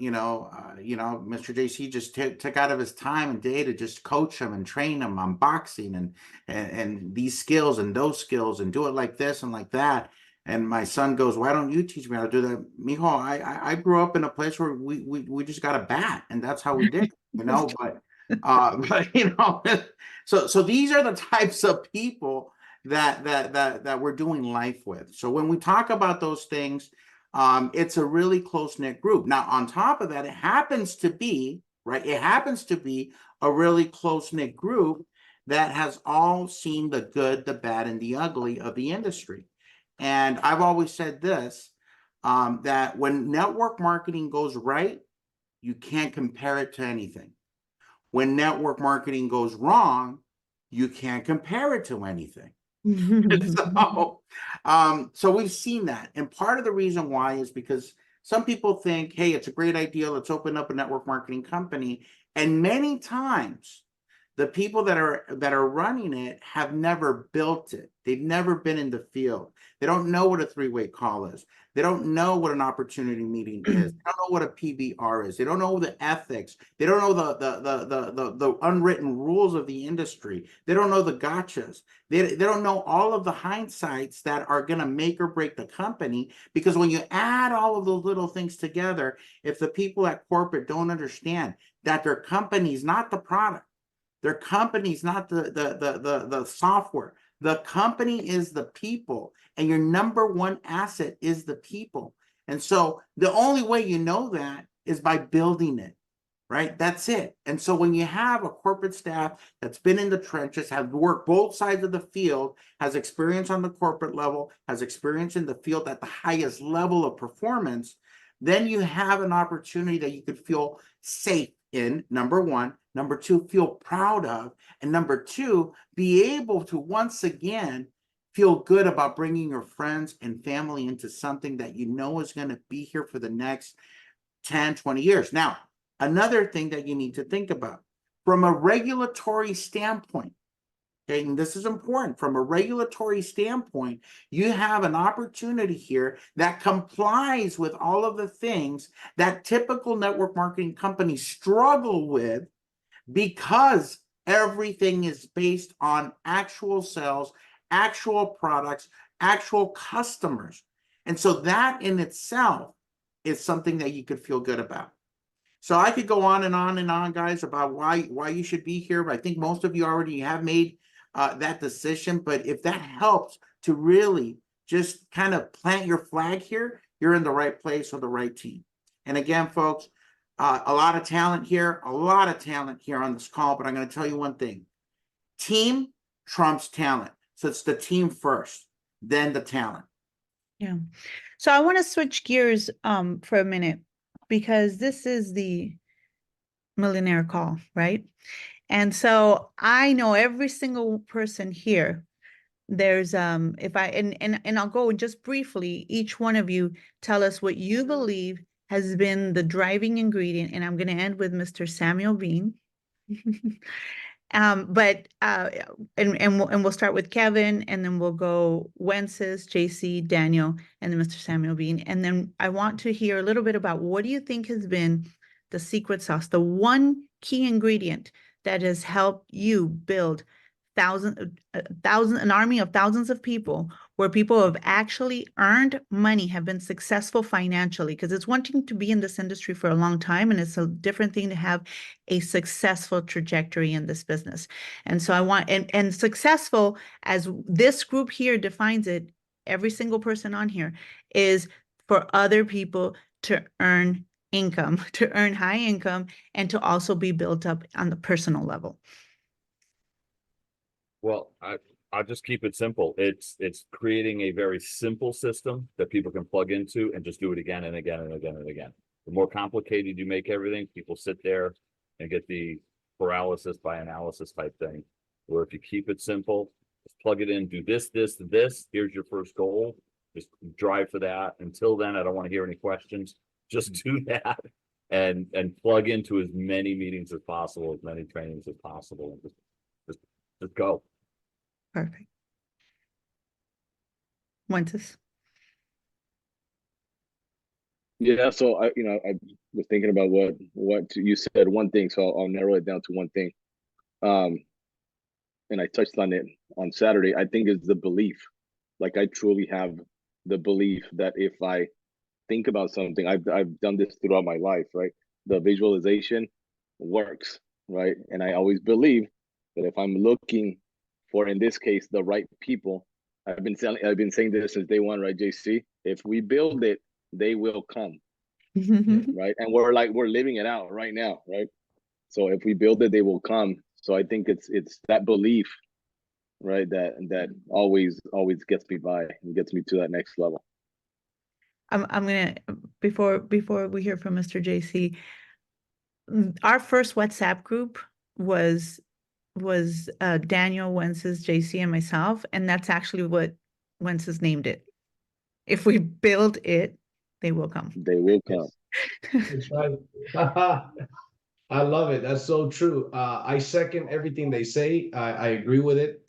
JC just took out of his time and day to just coach him and train him on boxing and these skills and those skills and do it like this and like that. And my son goes, why don't you teach me how to do that? Mijo, I grew up in a place where we just got a bat and that's how we did, but so these are the types of people that we're doing life with. So when we talk about those things, it's a really close-knit group. Now, on top of that, it happens to be a really close-knit group that has all seen the good, the bad, and the ugly of the industry. And I've always said this, that when network marketing goes right, you can't compare it to anything. When network marketing goes wrong, you can't compare it to anything. So we've seen that. And part of the reason why is because some people think, hey, it's a great idea. Let's open up a network marketing company. And many times the people that are running it have never built it. They've never been in the field. They don't know what a three-way call is. They don't know what an opportunity meeting is. They don't know what a PBR is. They don't know the ethics. They don't know the unwritten rules of the industry. They don't know the gotchas. They don't know all of the hindsights that are going to make or break the company, because when you add all of those little things together, if the people at corporate don't understand that their company is not the product, their company is not the software. The company is the people, and your number one asset is the people. And so the only way you know that is by building it, right? That's it. And so when you have a corporate staff that's been in the trenches, have worked both sides of the field, has experience on the corporate level, has experience in the field at the highest level of performance, then you have an opportunity that you could feel safe in, number one. Number two, feel proud of. And number two, be able to once again feel good about bringing your friends and family into something that you know is going to be here for the next 10, 20 years. Now, another thing that you need to think about from a regulatory standpoint, Okay, and this is important from a regulatory standpoint. You have an opportunity here that complies with all of the things that typical network marketing companies struggle with, because everything is based on actual sales, actual products, actual customers. And so that in itself is something that you could feel good about. So I could go on and on and on, guys, about why you should be here. But I think most of you already have made that decision. But if that helps to really just kind of plant your flag here, you're in the right place with the right team. And again, folks, a lot of talent here on this call. But I'm going to tell you one thing: team trumps talent. So it's the team first, then the talent. Yeah. So I want to switch gears for a minute, because this is the Millionaire call, right? And so I know every single person here. There's if I and I'll go just briefly, each one of you tell us what you believe has been the driving ingredient, and I'm going to end with Mr. Samuel Bean. And we'll start with Kevin, and then we'll go Wences, JC, Daniel, and then Mr. Samuel Bean. And then I want to hear a little bit about, what do you think has been the secret sauce, the one key ingredient that has helped you build an army of thousands of people, where people have actually earned money, have been successful financially? Because it's one thing to be in this industry for a long time, and it's a different thing to have a successful trajectory in this business. And so I want, and successful, as this group here defines it, every single person on here, is for other people to earn income, to earn high income, and to also be built up on the personal level. Well, I'll just keep it simple. It's creating a very simple system that people can plug into and just do it again and again and again and again. The more complicated you make everything, people sit there and get the paralysis by analysis type thing. Where if you keep it simple, just plug it in, do this, this, this. Here's your first goal. Just drive for that. Until then, I don't want to hear any questions. Just do that and plug into as many meetings as possible, as many trainings as possible, and just go. Perfect. Wences. Yeah, so I was thinking about what you said, one thing, so I'll narrow it down to one thing. And I touched on it on Saturday. I think it's the belief. Like, I truly have the belief that if I think about something, I've done this throughout my life, right? The visualization works, right? And I always believe that if I'm looking for, in this case, the right people, I've been saying this since day one, right, JC? If we build it, they will come, right? And we're living it out right now, right? So if we build it, they will come. So I think it's that belief, right, that always gets me by and gets me to that next level. I'm gonna, before we hear from Mr. JC, our first WhatsApp group was Daniel, Wences, JC, and myself, and that's actually what Wences named it. If we build it, they will come. They will come. That's right. I love it. That's so true. I second everything they say. I agree with it.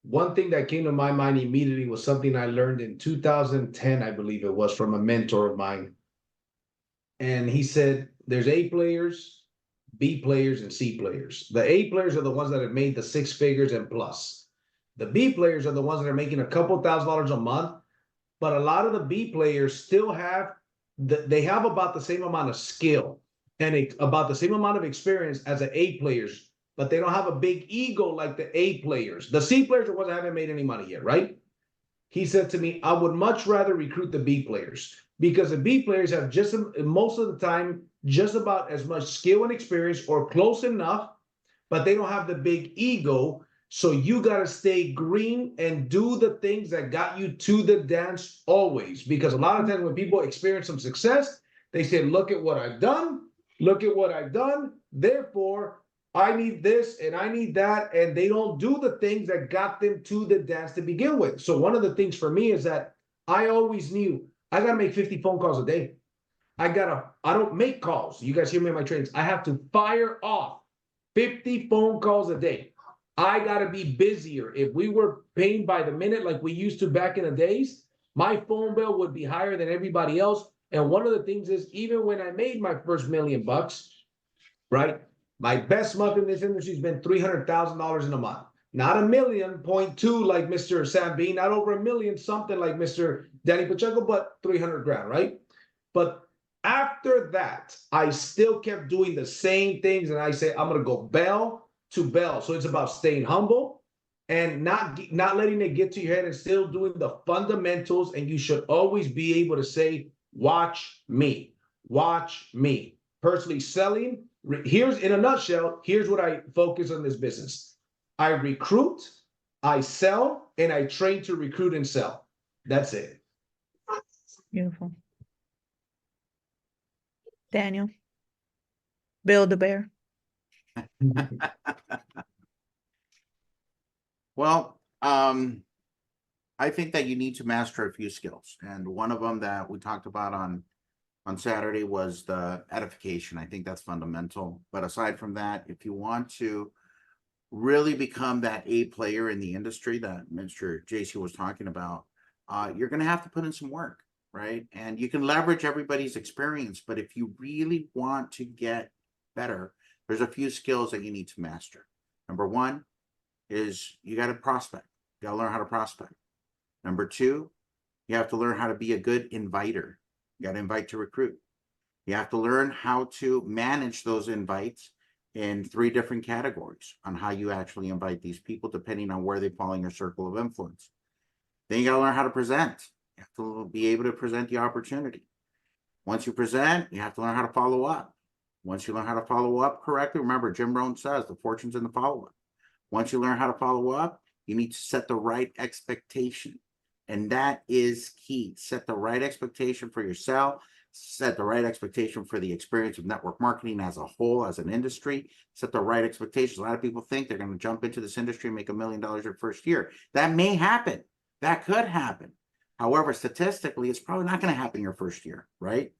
One thing that came to my mind immediately was something I learned in 2010, I believe it was, from a mentor of mine. And he said, there's A players, B players, and C players. The A players are the ones that have made the 6 figures and plus. The B players are the ones that are making a couple $1,000s a month. But a lot of the B players still have, they have about the same amount of skill and about the same amount of experience as the A players, but they don't have a big ego like the A players. The C players are ones that haven't made any money yet, right? He said to me, I would much rather recruit the B players, because the B players have just, most of the time, just about as much skill and experience or close enough, but they don't have the big ego. So you got to stay green and do the things that got you to the dance always. Because a lot of times when people experience some success, they say, look at what I've done. Look at what I've done. Therefore, I need this and I need that. And they don't do the things that got them to the dance to begin with. So one of the things for me is that I always knew I got to make 50 phone calls a day. I don't make calls. You guys hear me in my trainings. I have to fire off 50 phone calls a day. I gotta be busier. If we were paying by the minute like we used to back in the days, my phone bill would be higher than everybody else. And one of the things is, even when I made my first $1,000,000, right? My best month in this industry has been $300,000 in a month. Not 1.2 million like Mr. Sam B, not over 1 million something like Mr. Danny Pacheco, but 300 grand, right? But after that, I still kept doing the same things, and I say I'm gonna go bell to bell. So it's about staying humble and not letting it get to your head, and still doing the fundamentals. And you should always be able to say, "Watch me, watch me." Personally selling. Here's, in a nutshell, here's what I focus on this business. I recruit, I sell, and I train to recruit and sell. That's it. Beautiful. Daniel, Build a Bear. Well, I think that you need to master a few skills, and one of them that we talked about on Saturday was the edification. I think that's fundamental. But aside from that, if you want to really become that A player in the industry that Mr. JC was talking about, you're going to have to put in some work, right? And you can leverage everybody's experience, but if you really want to get better, there's a few skills that you need to master. Number one is you got to prospect. You got to learn how to prospect. Number two, you have to learn how to be a good inviter. You got to invite to recruit. You have to learn how to manage those invites in 3 different categories on how you actually invite these people, depending on where they fall in your circle of influence. Then you got to learn how to present. You have to be able to present the opportunity. Once you present, you have to learn how to follow up. Once you learn how to follow up correctly, remember, Jim Rohn says the fortune's in the follow-up. Once you learn how to follow up, you need to set the right expectation. And that is key. Set the right expectation for yourself. Set the right expectation for the experience of network marketing as a whole, as an industry. Set the right expectations. A lot of people think they're going to jump into this industry and make $1 million their first year. That may happen. That could happen. However, statistically, it's probably not going to happen your first year, right?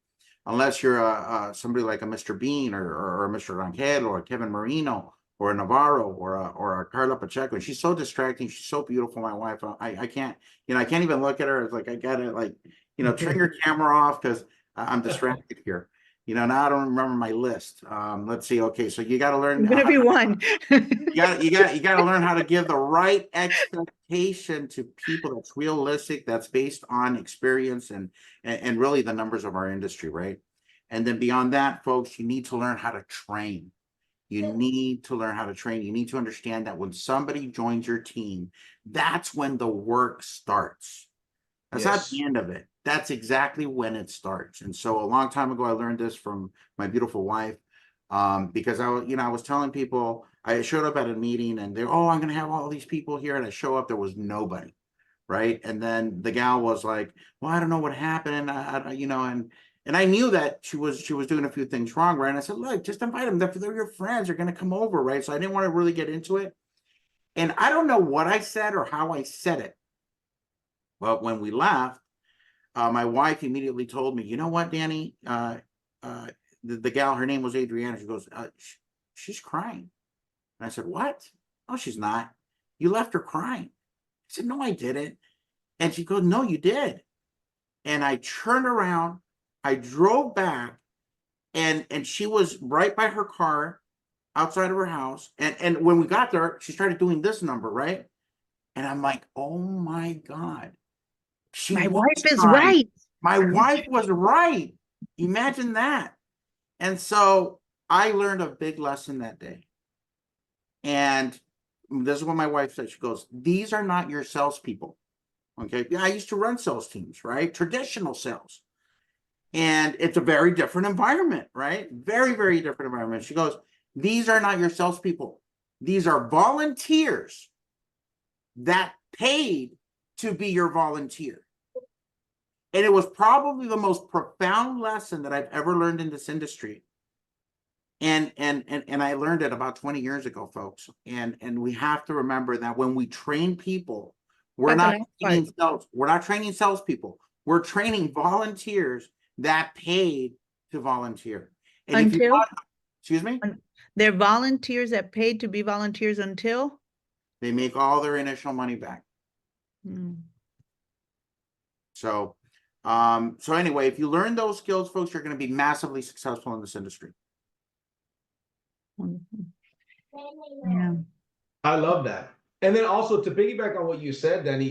Unless you're somebody like a Mr. Bean or a Mr. Rangel or a Kevin Marino or a Navarro or a Carla Pacheco. She's so distracting. She's so beautiful. My wife, I can't, I can't even look at her. It's like, I gotta turn your camera off because I'm distracted here. Now I don't remember my list. Let's see. Okay, so you got to learn. Even if you won. you got to learn how to give the right expectation to people that's realistic, that's based on experience and really the numbers of our industry, right? And then beyond that, folks, you need to learn how to train. You need to learn how to train. You need to understand that when somebody joins your team, that's when the work starts. That's not the end of it. That's exactly when it starts. And so a long time ago, I learned this from my beautiful wife, because I was telling people, I showed up at a meeting and they're, I'm going to have all these people here. And I show up, there was nobody. Right. And then the gal was like, well, I don't know what happened. And I knew that she was doing a few things wrong, right? And I said, look, just invite them. They're your friends. They're going to come over, right? So I didn't want to really get into it. And I don't know what I said or how I said it. But when we left, my wife immediately told me, you know what, Danny? The gal, her name was Adriana. She goes, she's crying. And I said, what? No, she's not. You left her crying. I said, no, I didn't. And she goes, no, you did. And I turned around. I drove back, and she was right by her car outside of her house. And when we got there, she started doing this number, right? And I'm like, oh my God. My wife is right. My wife was right. Imagine that. And so I learned a big lesson that day. And this is what my wife said. She goes, these are not your salespeople. Okay. Yeah, I used to run sales teams, right? Traditional sales. And it's a very different environment, right? Very, very different environment. She goes, these are not your salespeople. These are volunteers that paid to be your volunteer. And it was probably the most profound lesson that I've ever learned in this industry. And I learned it about 20 years ago, folks. And we have to remember that when we train people, we're not training salespeople. We're training volunteers that paid to volunteer. And excuse me? They're volunteers that paid to be volunteers until? they make all their initial money back. Mm. So, so anyway, if you learn those skills, folks, you're going to be massively successful in this industry. Wonderful. Yeah. I love that. And then also to piggyback on what you said, Danny,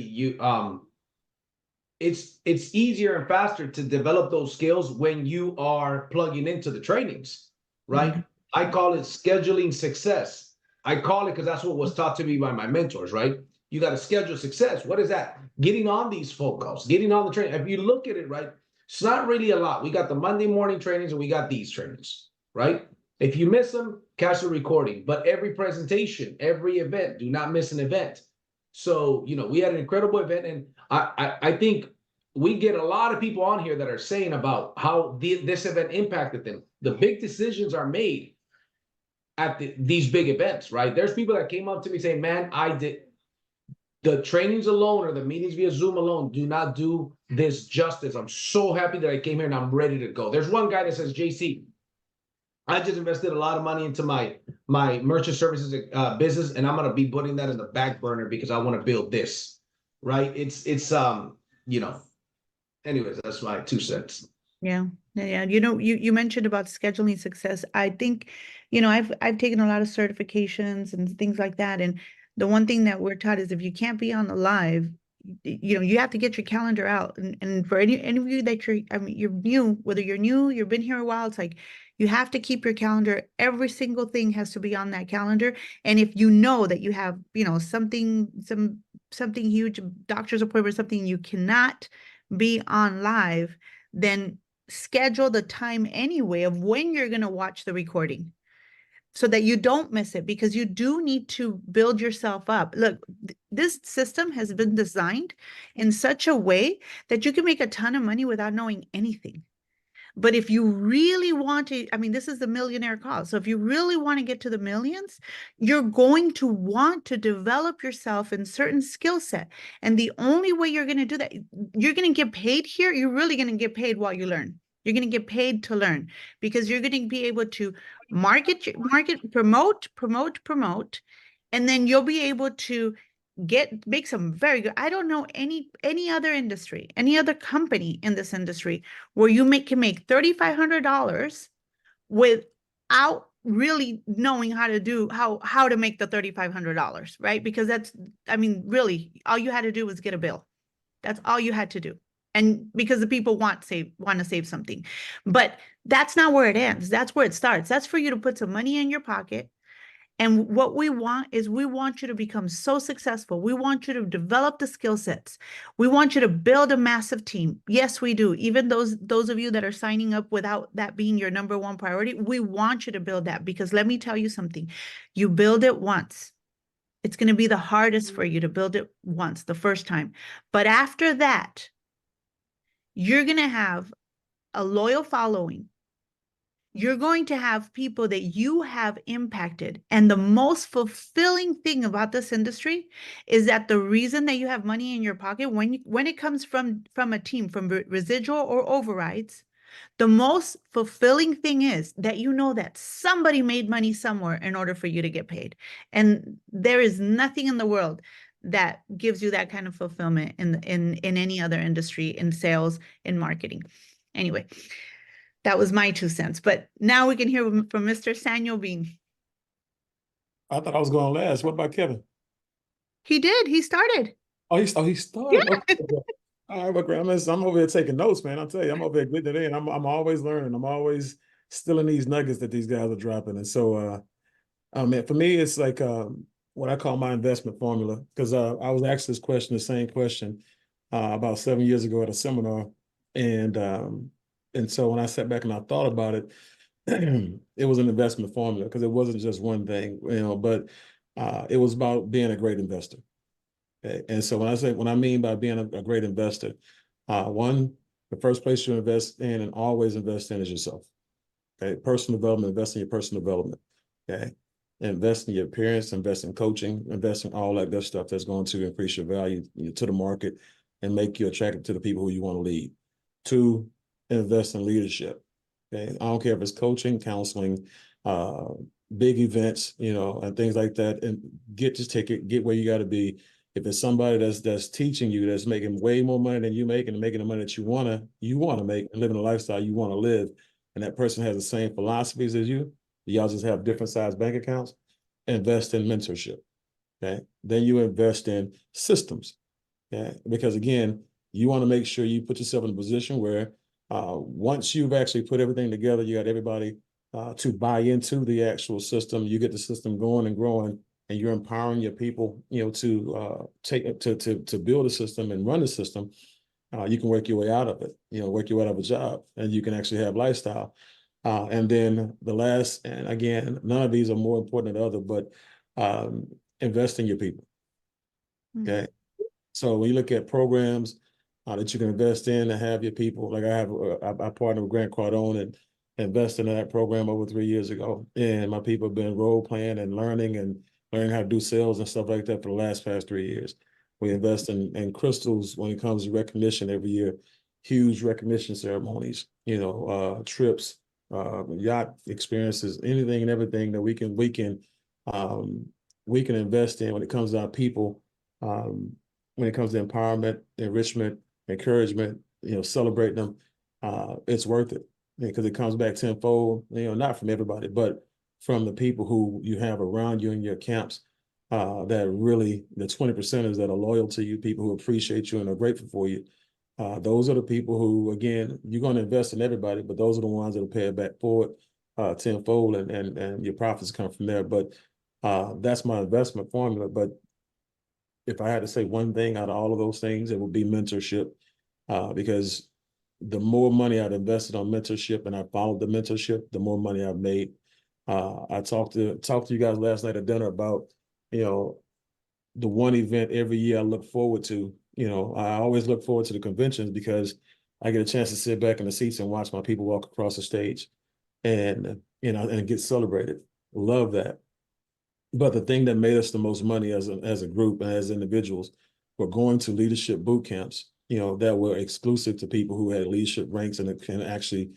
it's easier and faster to develop those skills when you are plugging into the trainings, right? Mm-hmm. I call it scheduling success. I call it because that's what was taught to me by my mentors, right? You got to schedule success. What is that? Getting on these phone calls, getting on the training. If you look at it, right, it's not really a lot. We got the Monday morning trainings and we got these trainings, right? If you miss them, catch the recording. But every presentation, every event, do not miss an event. So, you know, we had an incredible event, and I think we get a lot of people on here that are saying about how this event impacted them. The big decisions are made at these big events, right? There's people that came up to me saying, man, the trainings alone or the meetings via Zoom alone do not do this justice. I'm so happy that I came here and I'm ready to go. There's one guy that says, JC, I just invested a lot of money into my merchant services business, and I'm gonna be putting that in the back burner because I want to build this, right? It's you know, anyways, that's my 2 cents. Yeah. Yeah. You know, you mentioned about scheduling success. I think, you know, I've taken a lot of certifications and things like that. And the one thing that we're taught is if you can't be on the live, you know, you have to get your calendar out. And for any of you that you're new, whether you're new, you've been here a while, it's like you have to keep your calendar. Every single thing has to be on that calendar. And if you know that you have, you know, something huge, doctor's appointment, something you cannot be on live, then schedule the time anyway of when you're going to watch the recording so that you don't miss it, because you do need to build yourself up. Look, this system has been designed in such a way that you can make a ton of money without knowing anything. But if you really want to, I mean, this is the millionaire call. So if you really want to get to the millions, you're going to want to develop yourself in certain skill set. And the only way you're going to do that, you're going to get paid here. You're really going to get paid while you learn. You're going to get paid to learn, because you're going to be able to promote, and then you'll be able to make some very good. I don't know any other industry, any other company in this industry where you can make $3,500 without really knowing how to make the $3,500, right? Because that's, I mean, really, all you had to do was get a bill. That's all you had to do. And because the people want to save something, but that's not where it ends. That's where it starts. That's for you to put some money in your pocket. And what we want is, we want you to become so successful. We want you to develop the skill sets. We want you to build a massive team. Yes, we do. Even those of you that are signing up without that being your number one priority, we want you to build that, because let me tell you something. You build it once. It's going to be the hardest for you to build it once, the first time. But after that, you're going to have a loyal following. You're going to have people that you have impacted. And the most fulfilling thing about this industry is that the reason that you have money in your pocket, when it comes from a team, from residual or overrides, the most fulfilling thing is that you know that somebody made money somewhere in order for you to get paid. And there is nothing in the world that gives you that kind of fulfillment in any other industry, in sales, in marketing. Anyway, that was my 2 cents. But now we can hear from Mr. Samuel Bean. I thought I was going last. What about Kevin? He did. He started. He started. Yeah. Okay. All right, but I'm over here taking notes, man. I'll tell you, I'm over here getting it in. I'm always learning. I'm always stealing these nuggets that these guys are dropping. And so, for me, it's like what I call my investment formula. Because I was asked this question, the same question, about 7 years ago at a seminar, and so when I sat back and I thought about it, it was an investment formula, because it wasn't just one thing, but it was about being a great investor. Okay? And so when I mean by being a great investor, one, the first place you invest in and always invest in is yourself. Okay, personal development, invest in your personal development. Okay, invest in your appearance, invest in coaching, invest in all that good stuff that's going to increase your value to the market and make you attractive to the people who you want to lead. 2, invest in leadership. Okay, I don't care if it's coaching, counseling, big events, and things like that, and get your ticket, get where you got to be. If it's somebody that's teaching you, that's making way more money than you make and making the money that you wanna make and living the lifestyle you want to live, and that person has the same philosophies as you, y'all just have different size bank accounts, invest in mentorship. Okay. Then you invest in systems. Okay. Because again, you want to make sure you put yourself in a position where once you've actually put everything together, you got everybody to buy into the actual system, you get the system going and growing, and you're empowering your people, to to build a system and run the system. You can work your way out of it, work your way out of a job, and you can actually have lifestyle. And then the last, and again, none of these are more important than the other, but invest in your people. Okay. So when you look at programs that you can invest in and have your people, like I partnered with Grant Cardone and invested in that program over 3 years ago. And my people have been role playing and learning how to do sales and stuff like that for the past 3 years. We invest in crystals when it comes to recognition every year, huge recognition ceremonies, trips, yacht experiences, anything and everything that we can invest in when it comes to our people. When it comes to empowerment, enrichment, encouragement, celebrating them, it's worth it because it comes back tenfold, not from everybody, but from the people who you have around you in your camps, that really, the 20%ers that are loyal to you, people who appreciate you and are grateful for you. Those are the people who, again, you're going to invest in everybody, but those are the ones that will pay it back forward tenfold, and your profits come from there. But that's my investment formula. But if I had to say one thing out of all of those things, it would be mentorship, because the more money I've invested on mentorship and I followed the mentorship, the more money I've made. I talked to you guys last night at dinner about, the one event every year I look forward to. I always look forward to the conventions because I get a chance to sit back in the seats and watch my people walk across the stage and, and get celebrated. Love that. But the thing that made us the most money as a group and as individuals were going to leadership boot camps, that were exclusive to people who had leadership ranks and can actually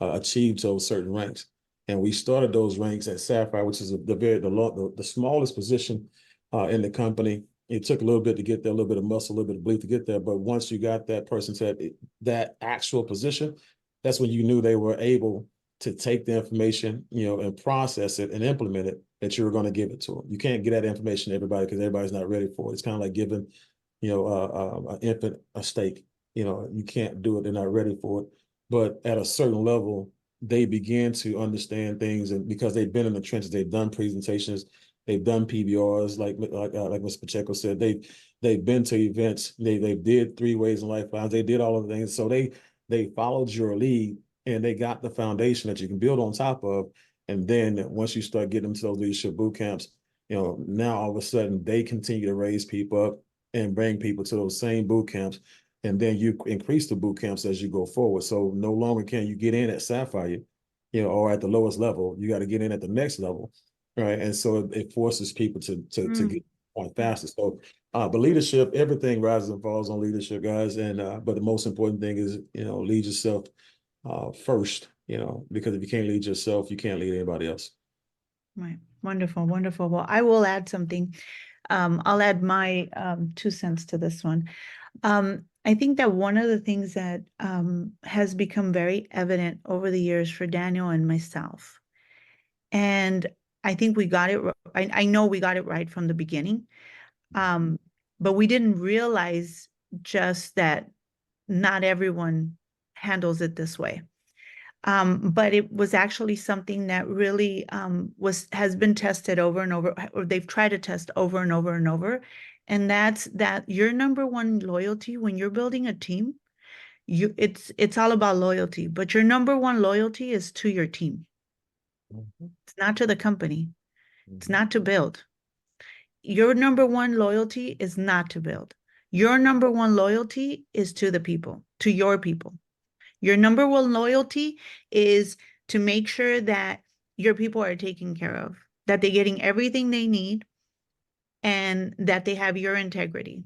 achieve those certain ranks. And we started those ranks at Sapphire, which is the smallest position in the company. It took a little bit to get there, a little bit of muscle, a little bit of belief to get there. But once you got that person to that actual position, that's when you knew they were able to take the information, and process it and implement it, that you were going to give it to them. You can't get that information to everybody because everybody's not ready for it. It's kind of like giving, an infant a steak. You can't do it. They're not ready for it. But at a certain level, they begin to understand things, and because they've been in the trenches, they've done presentations, they've done PBRs, like Mr. Pacheco said, they've been to events, they did 3 Ways and Lifelines, they did all of the things. So they followed your lead, and they got the foundation that you can build on top of. And then once you start getting them to those leadership boot camps, now all of a sudden they continue to raise people up and bring people to those same boot camps. And then you increase the boot camps as you go forward. So no longer can you get in at Sapphire, or at the lowest level. You got to get in at the next level, right? And so it forces people to get on faster. So, but leadership, everything rises and falls on leadership, guys. And but the most important thing is, lead yourself first, because if you can't lead yourself, you can't lead anybody else. Right. Wonderful. Wonderful. Well, I will add something. I'll add my 2 cents to this one. I think that one of the things that has become very evident over the years for Daniel and myself, and I think we got it, I know we got it right from the beginning, but we didn't realize just that not everyone handles it this way. But it was actually something that really has been tested over and over, or they've tried to test over and over and over. And that's that your number one loyalty when you're building a team, it's all about loyalty, but your number one loyalty is to your team. It's not to the company. It's not to build. Your number one loyalty is not to build. Your number one loyalty is to the people, to your people. Your number one loyalty is to make sure that your people are taken care of, that they're getting everything they need, and that they have your integrity.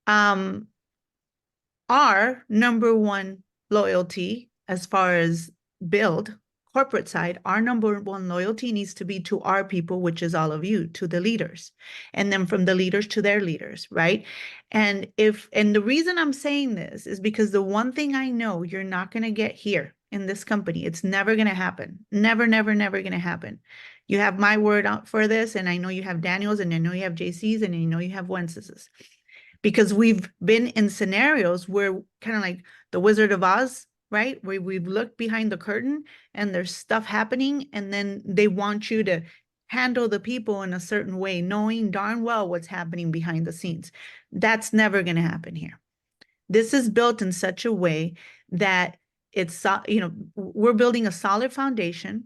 Our number one loyalty as far as build corporate side, our number one loyalty needs to be to our people, which is all of you, to the leaders, and then from the leaders to their leaders, right? And the reason I'm saying this is because the one thing I know you're not going to get here in this company, it's never going to happen. Never, never, never going to happen. You have my word out for this, and I know you have Daniel's, and I know you have JC's, and I know you have Wentz's. Because we've been in scenarios where kind of like the Wizard of Oz, right? Where we've looked behind the curtain and there's stuff happening, and then they want you to handle the people in a certain way, knowing darn well what's happening behind the scenes. That's never going to happen here. This is built in such a way that it's, we're building a solid foundation.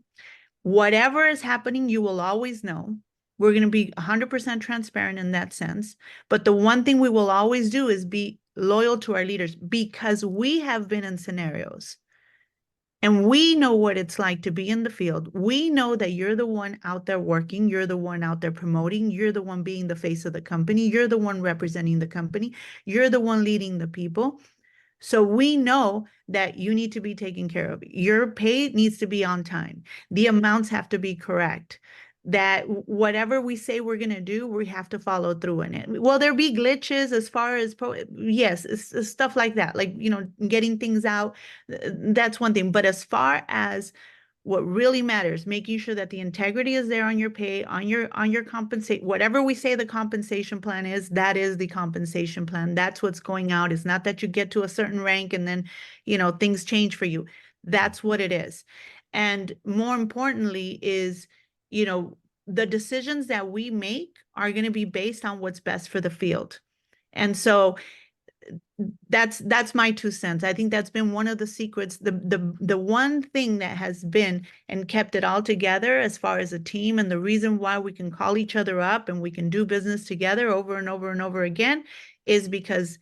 Whatever is happening, you will always know. We're going to be 100% transparent in that sense. But the one thing we will always do is be loyal to our leaders, because we have been in scenarios and we know what it's like to be in the field. We know that you're the one out there working. You're the one out there promoting. You're the one being the face of the company. You're the one representing the company. You're the one leading the people. So we know that you need to be taken care of. Your pay needs to be on time. The amounts have to be correct. That whatever we say we're going to do, we have to follow through in it. Will there be glitches as far as, yes, it's stuff like that, like, getting things out. That's one thing. But as far as what really matters, making sure that the integrity is there on your pay, on your compensate, whatever we say the compensation plan is, that is the compensation plan. That's what's going out. It's not that you get to a certain rank and then, things change for you. That's what it is. And more importantly is, the decisions that we make are going to be based on what's best for the field. And so that's my 2 cents. I think that's been one of the secrets, the one thing that has been and kept it all together as far as a team, and the reason why we can call each other up and we can do business together over and over and over again is because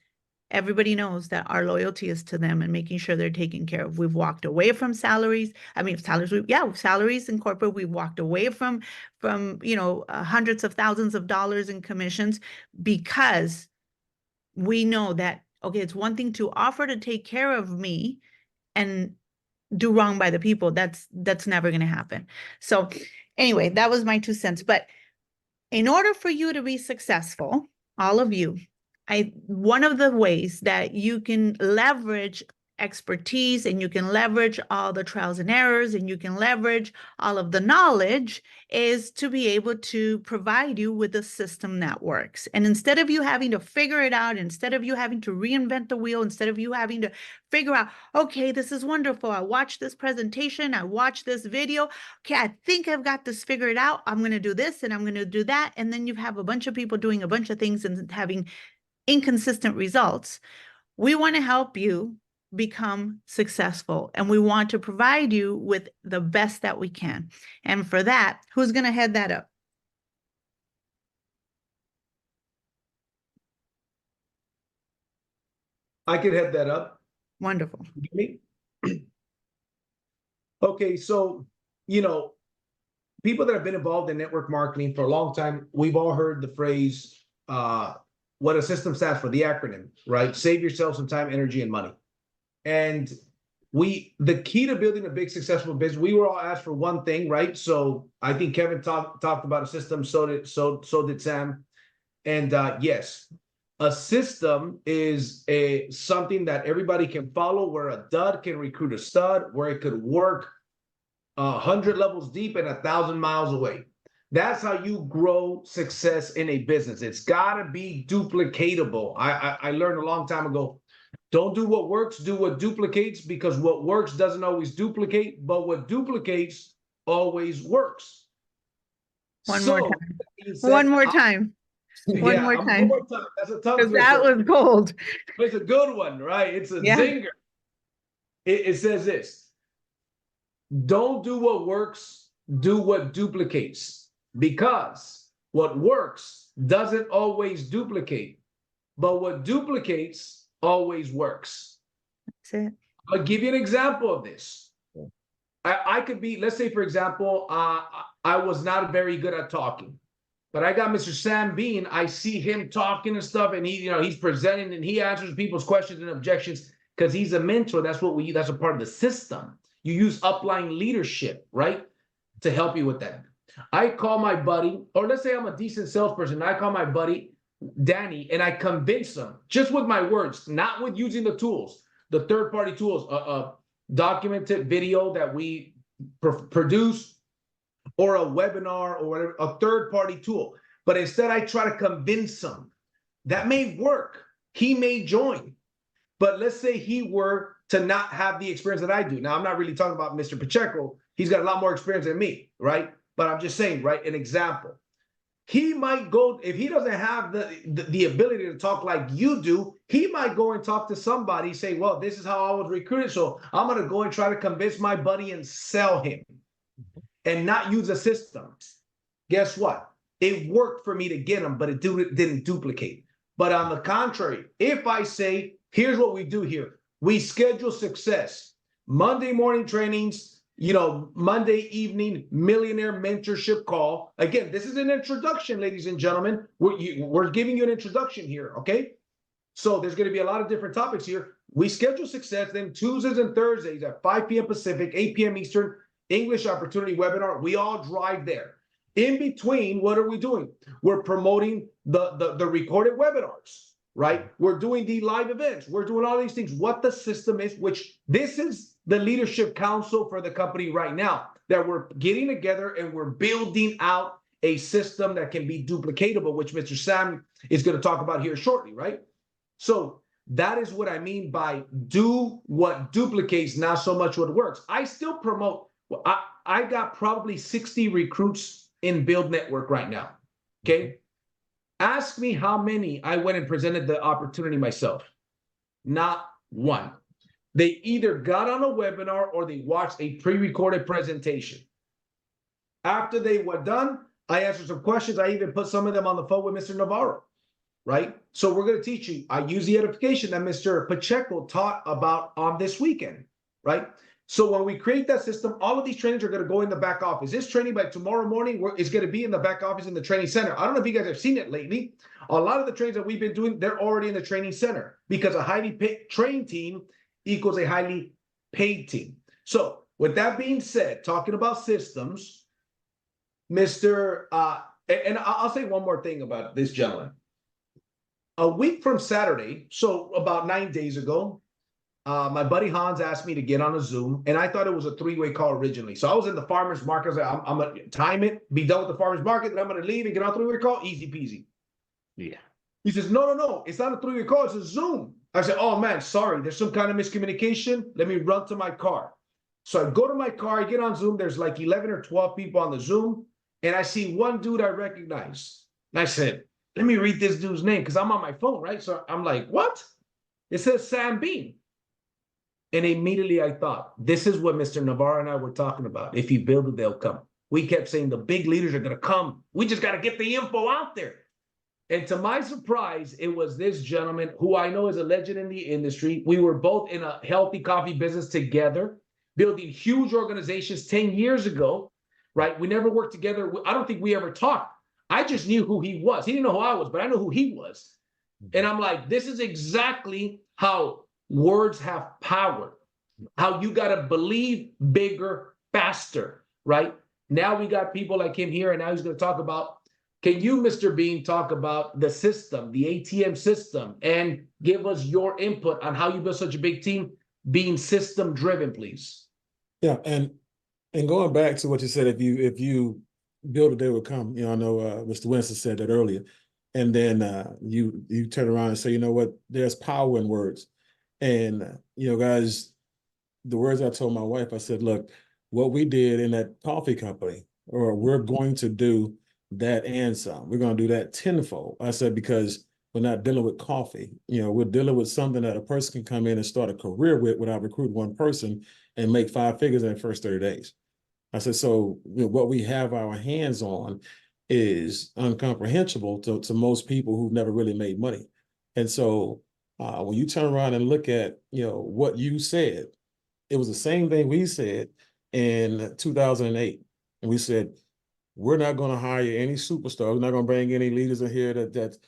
everybody knows that our loyalty is to them and making sure they're taken care of. We've walked away from salaries. Salaries in corporate. We've walked away from hundreds of thousands of dollars in commissions, because we know that, okay, it's one thing to offer to take care of me and do wrong by the people. That's never going to happen. So anyway, that was my 2 cents. But in order for you to be successful, all of you, one of the ways that you can leverage expertise, and you can leverage all the trials and errors, and you can leverage all of the knowledge, is to be able to provide you with a system that works. And instead of you having to figure it out, instead of you having to reinvent the wheel, instead of you having to figure out, okay, this is wonderful, I watched this presentation, I watched this video, okay, I think I've got this figured out, I'm going to do this and I'm going to do that. And then you have a bunch of people doing a bunch of things and having inconsistent results. We want to help you become successful, and we want to provide you with the best that we can. And for that, who's going to head that up? I could head that up. Wonderful. Okay, so, people that have been involved in network marketing for a long time, we've all heard the phrase, what a system stands for, the acronym, right? Save yourself some time, energy, and money. And the key to building a big successful business, we were all asked for one thing, right? So I think Kevin talked about a system, so did Sam. And yes, a system is something that everybody can follow, where a dud can recruit a stud, where it could work 100 levels deep and 1,000 miles away. That's how you grow success in a business. It's got to be duplicatable. I learned a long time ago, don't do what works, do what duplicates, because what works doesn't always duplicate, but what duplicates always works. One more time. One more time. That's a tough Because that was gold. It's a good one, right? It's a zinger. It says this: don't do what works, do what duplicates, because what works doesn't always duplicate, but what duplicates always works. That's it. I'll give you an example of this. I could be, let's say, for example, I was not very good at talking, but I got Mr. Sam Bean. I see him talking and stuff, and he's presenting and he answers people's questions and objections because he's a mentor. That's a part of the system. you use upline leadership, right? To help you with that. I call my buddy, or let's say I'm a decent salesperson. I call my buddy Danny and I convince him just with my words, not with using the tools, the third-party tools, documented video that we produce, or a webinar or whatever, a third-party tool. But instead, I try to convince him. That may work. He may join. But let's say he were to not have the experience that I do. Now, I'm not really talking about Mr. Pacheco. He's got a lot more experience than me, right? But I'm just saying, right, an example. He might go, if he doesn't have the ability to talk like you do, he might go and talk to somebody, say, well, this is how I was recruited, so I'm going to go and try to convince my buddy and sell him and not use a system. Guess what? It worked for me to get him, but it didn't duplicate. But on the contrary, if I say, here's what we do here. We schedule success. Monday morning trainings, Monday evening millionaire mentorship call. Again, this is an introduction, ladies and gentlemen. We're giving you an introduction here, okay? So there's going to be a lot of different topics here. We schedule success, then Tuesdays and Thursdays at 5 p.m. Pacific, 8 p.m. Eastern, English Opportunity Webinar. We all drive there. In between, what are we doing? We're promoting the recorded webinars, right? We're doing the live events. We're doing all these things. What the system is, which this is the leadership council for the company right now, that we're getting together and we're building out a system that can be duplicatable, which Mr. Sam is going to talk about here shortly, right? So that is what I mean by do what duplicates, not so much what works. I still promote. I got probably 60 recruits in Build Network right now, okay? Ask me how many I went and presented the opportunity myself. Not one. They either got on a webinar or they watched a pre-recorded presentation. After they were done, I answered some questions. I even put some of them on the phone with Mr. Navarro, right? So we're going to teach you. I use the edification that Mr. Pacheco taught about on this weekend, right? So when we create that system, all of these trainings are going to go in the back office. This training by tomorrow morning is going to be in the back office in the training center. I don't know if you guys have seen it lately. A lot of the trainings that we've been doing, they're already in the training center because a highly trained team equals a highly paid team. So with that being said, talking about systems, and I'll say one more thing about this gentleman. A week from Saturday, so about 9 days ago, my buddy Hans asked me to get on a Zoom, and I thought it was a three-way call originally. So I was in the farmer's market. I was like, I'm going to time it, be done with the farmer's market, then I'm going to leave and get on a three-way call. Easy peasy. Yeah. He says, no, it's not a three-way call. It's a Zoom. I said, oh, man, sorry. There's some kind of miscommunication. Let me run to my car. So I go to my car. I get on Zoom. There's like 11 or 12 people on the Zoom, and I see one dude I recognize. And I said, let me read this dude's name because I'm on my phone, right? So I'm like, what? It says Sam Bean. And immediately I thought, this is what Mr. Navarro and I were talking about. If you build it, they'll come. We kept saying the big leaders are going to come. We just got to get the info out there. And to my surprise, it was this gentleman who I know is a legend in the industry. We were both in a healthy coffee business together, building huge organizations 10 years ago, right? We never worked together. I don't think we ever talked. I just knew who he was. He didn't know who I was, but I know who he was. And I'm like, this is exactly how words have power, how you got to believe bigger, faster, right? Now we got people like him here, and now he's going to talk about, can you, Mr. Bean, talk about the system, the ATM system, and give us your input on how you build such a big team being system driven, please? Yeah, and going back to what you said, if you build it, they will come. I know Mr. Winston said that earlier. And then you turn around and say, you know what, there's power in words. And, guys, the words I told my wife, I said, look, what we did in that coffee company, or we're going to do that and some. We're going to do that tenfold. I said, because we're not dealing with coffee. We're dealing with something that a person can come in and start a career with without recruiting one person and make 5 figures in the first 30 days. I said, so what we have our hands on is incomprehensible to most people who've never really made money. And so when you turn around and look at, what you said, it was the same thing we said in 2008. And we said, we're not going to hire any superstars. We're not going to bring any leaders in here that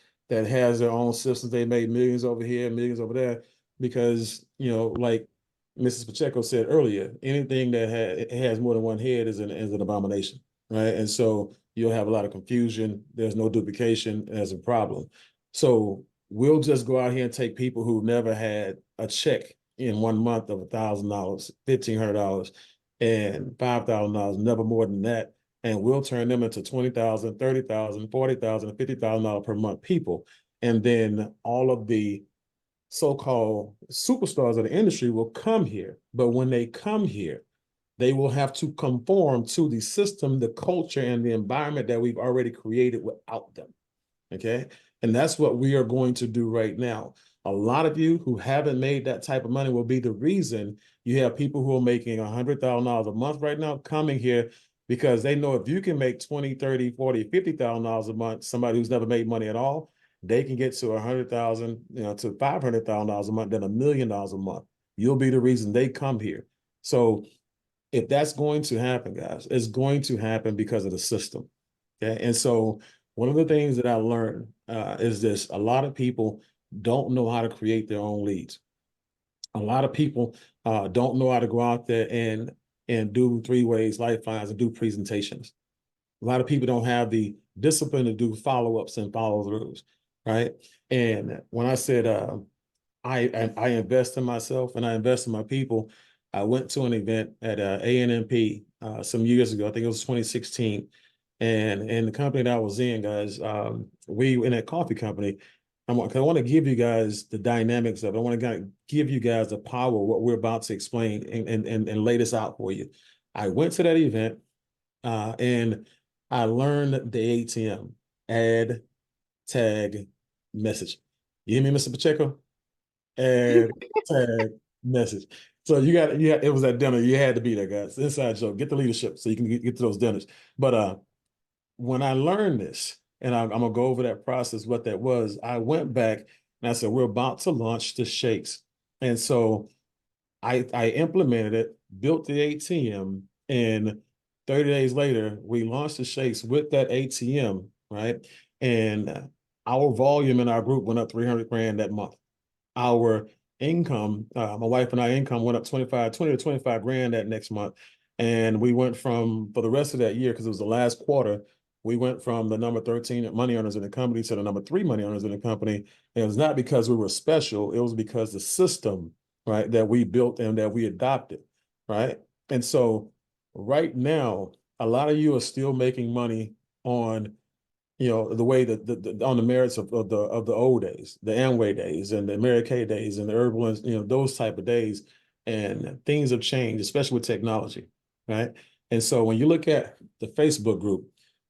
has their own systems. They made millions over here, millions over there, because, like Mrs. Pacheco said earlier, anything that has more than one head is an abomination, right? And so you'll have a lot of confusion. There's no duplication as a problem. So we'll just go out here and take people who never had a check in 1 month of $1,000, $1,500, and $5,000, never more than that. And we'll turn them into $20,000, $30,000, $40,000, $50,000 per month people. And then all of the so-called superstars of the industry will come here. But when they come here, they will have to conform to the system, the culture, and the environment that we've already created without them. Okay. And that's what we are going to do right now. A lot of you who haven't made that type of money will be the reason you have people who are making $100,000 a month right now coming here, because they know if you can make $20,000, $30,000, $40,000, $50,000 a month, somebody who's never made money at all, they can get to $100,000, to $500,000 a month, then $1 million a month. You'll be the reason they come here. So if that's going to happen, guys, it's going to happen because of the system. Okay. And so one of the things that I learned is this: a lot of people don't know how to create their own leads. A lot of people don't know how to go out there and do 3-ways lifelines and do presentations. A lot of people don't have the discipline to do follow-ups and follow-throughs, right? And when I said I invest in myself and I invest in my people, I went to an event at ANMP some years ago. I think it was 2016. And in the company that I was in, guys, we in that coffee company, I want to give you guys the dynamics of it. I want to give you guys the power of what we're about to explain and lay this out for you. I went to that event and I learned the ATM, add, tag, message. You hear me, Mr. Pacheco? Add, tag, message. So it was at dinner. You had to be there, guys. Inside joke. Get the leadership so you can get to those dinners. But when I learned this, and I'm gonna go over that process, what that was, I went back and I said, we're about to launch the shakes. And so I implemented it, built the ATM, and 30 days later, we launched the shakes with that ATM, right? And our volume in our group went up 300 grand that month. Our income, my wife and I income went up 20 to 25 grand that next month. And we went from, for the rest of that year, because it was the last quarter, we went from the number 13 money earners in the company to the number 3 money earners in the company. And it was not because we were special. It was because the system, right, that we built and that we adopted, right? And so right now, a lot of you are still making money on, the way that on the merits of the old days, the Amway days and the Mary Kay days and the herbal, those type of days. And things have changed, especially with technology, right? And so when you look at the Facebook group,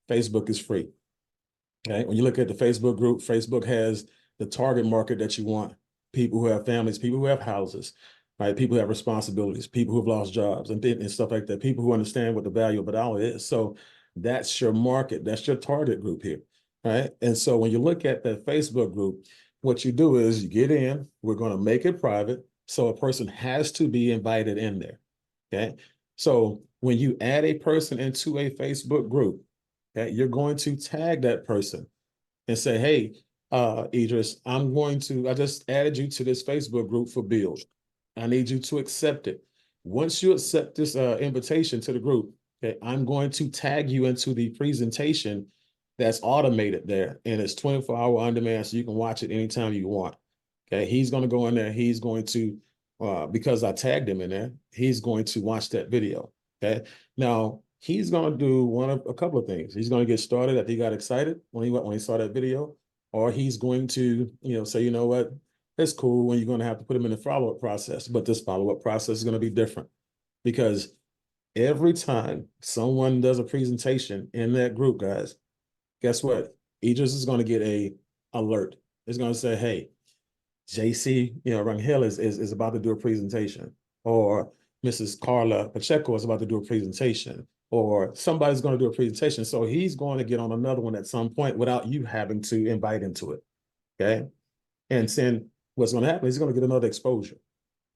Facebook is free. Okay. When you look at the Facebook group, Facebook has the target market that you want: people who have families, people who have houses, right? People who have responsibilities, people who have lost jobs and stuff like that, people who understand what the value of a dollar is. So that's your market. That's your target group here, right? And so when you look at that Facebook group, what you do is you get in, we're going to make it private. So a person has to be invited in there. Okay. So when you add a person into a Facebook group, okay, you're going to tag that person and say, hey, Idris, I just added you to this Facebook group for Build. I need you to accept it. Once you accept this invitation to the group, okay, I'm going to tag you into the presentation that's automated there. And it's 24-hour on demand, so you can watch it anytime you want. Okay, he's going to go in there. He's going to, because I tagged him in there, he's going to watch that video. Okay, now, he's going to do a couple of things. He's going to get started if he got excited when he saw that video, or he's going to, say, you know what, it's cool, when you're going to have to put him in the follow-up process. But this follow-up process is going to be different, because every time someone does a presentation in that group, guys, guess what? Idris is going to get a alert. It's going to say, hey, JC, Rangel is about to do a presentation, or Mrs. Carla Pacheco is about to do a presentation, or somebody's going to do a presentation. So he's going to get on another one at some point without you having to invite him to it. Okay. And then what's going to happen is he's going to get another exposure.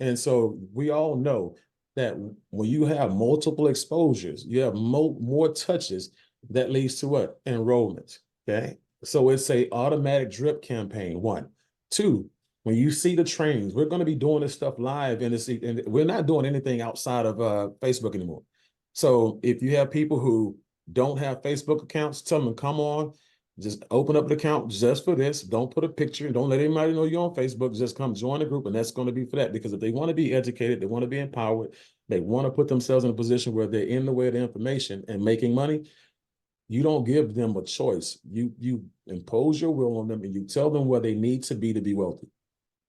And so we all know that when you have multiple exposures, you have more touches, that leads to what? Enrollment. Okay. So it's a automatic drip campaign, 1. 2, when you see the trainings, we're going to be doing this stuff live, and we're not doing anything outside of Facebook anymore. So if you have people who don't have Facebook accounts, tell them, come on, just open up an account just for this. Don't put a picture. Don't let anybody know you're on Facebook. Just come join the group, and that's going to be for that. Because if they want to be educated, they want to be empowered, they want to put themselves in a position where they're in the way of the information and making money, you don't give them a choice. You impose your will on them, and you tell them where they need to be wealthy.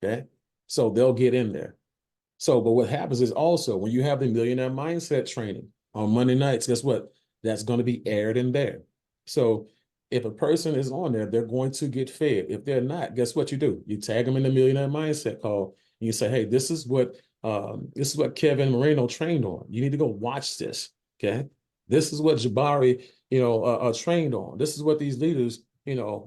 Okay, so they'll get in there. So, but what happens is also when you have the Millionaire Mindset training on Monday nights, guess what? That's going to be aired in there. So if a person is on there, they're going to get fed. If they're not, guess what you do? You tag them in the Millionaire Mindset call. And you say, hey, this is what Kevin Moreno trained on. You need to go watch this. Okay. This is what Jabari, trained on. This is what these leaders,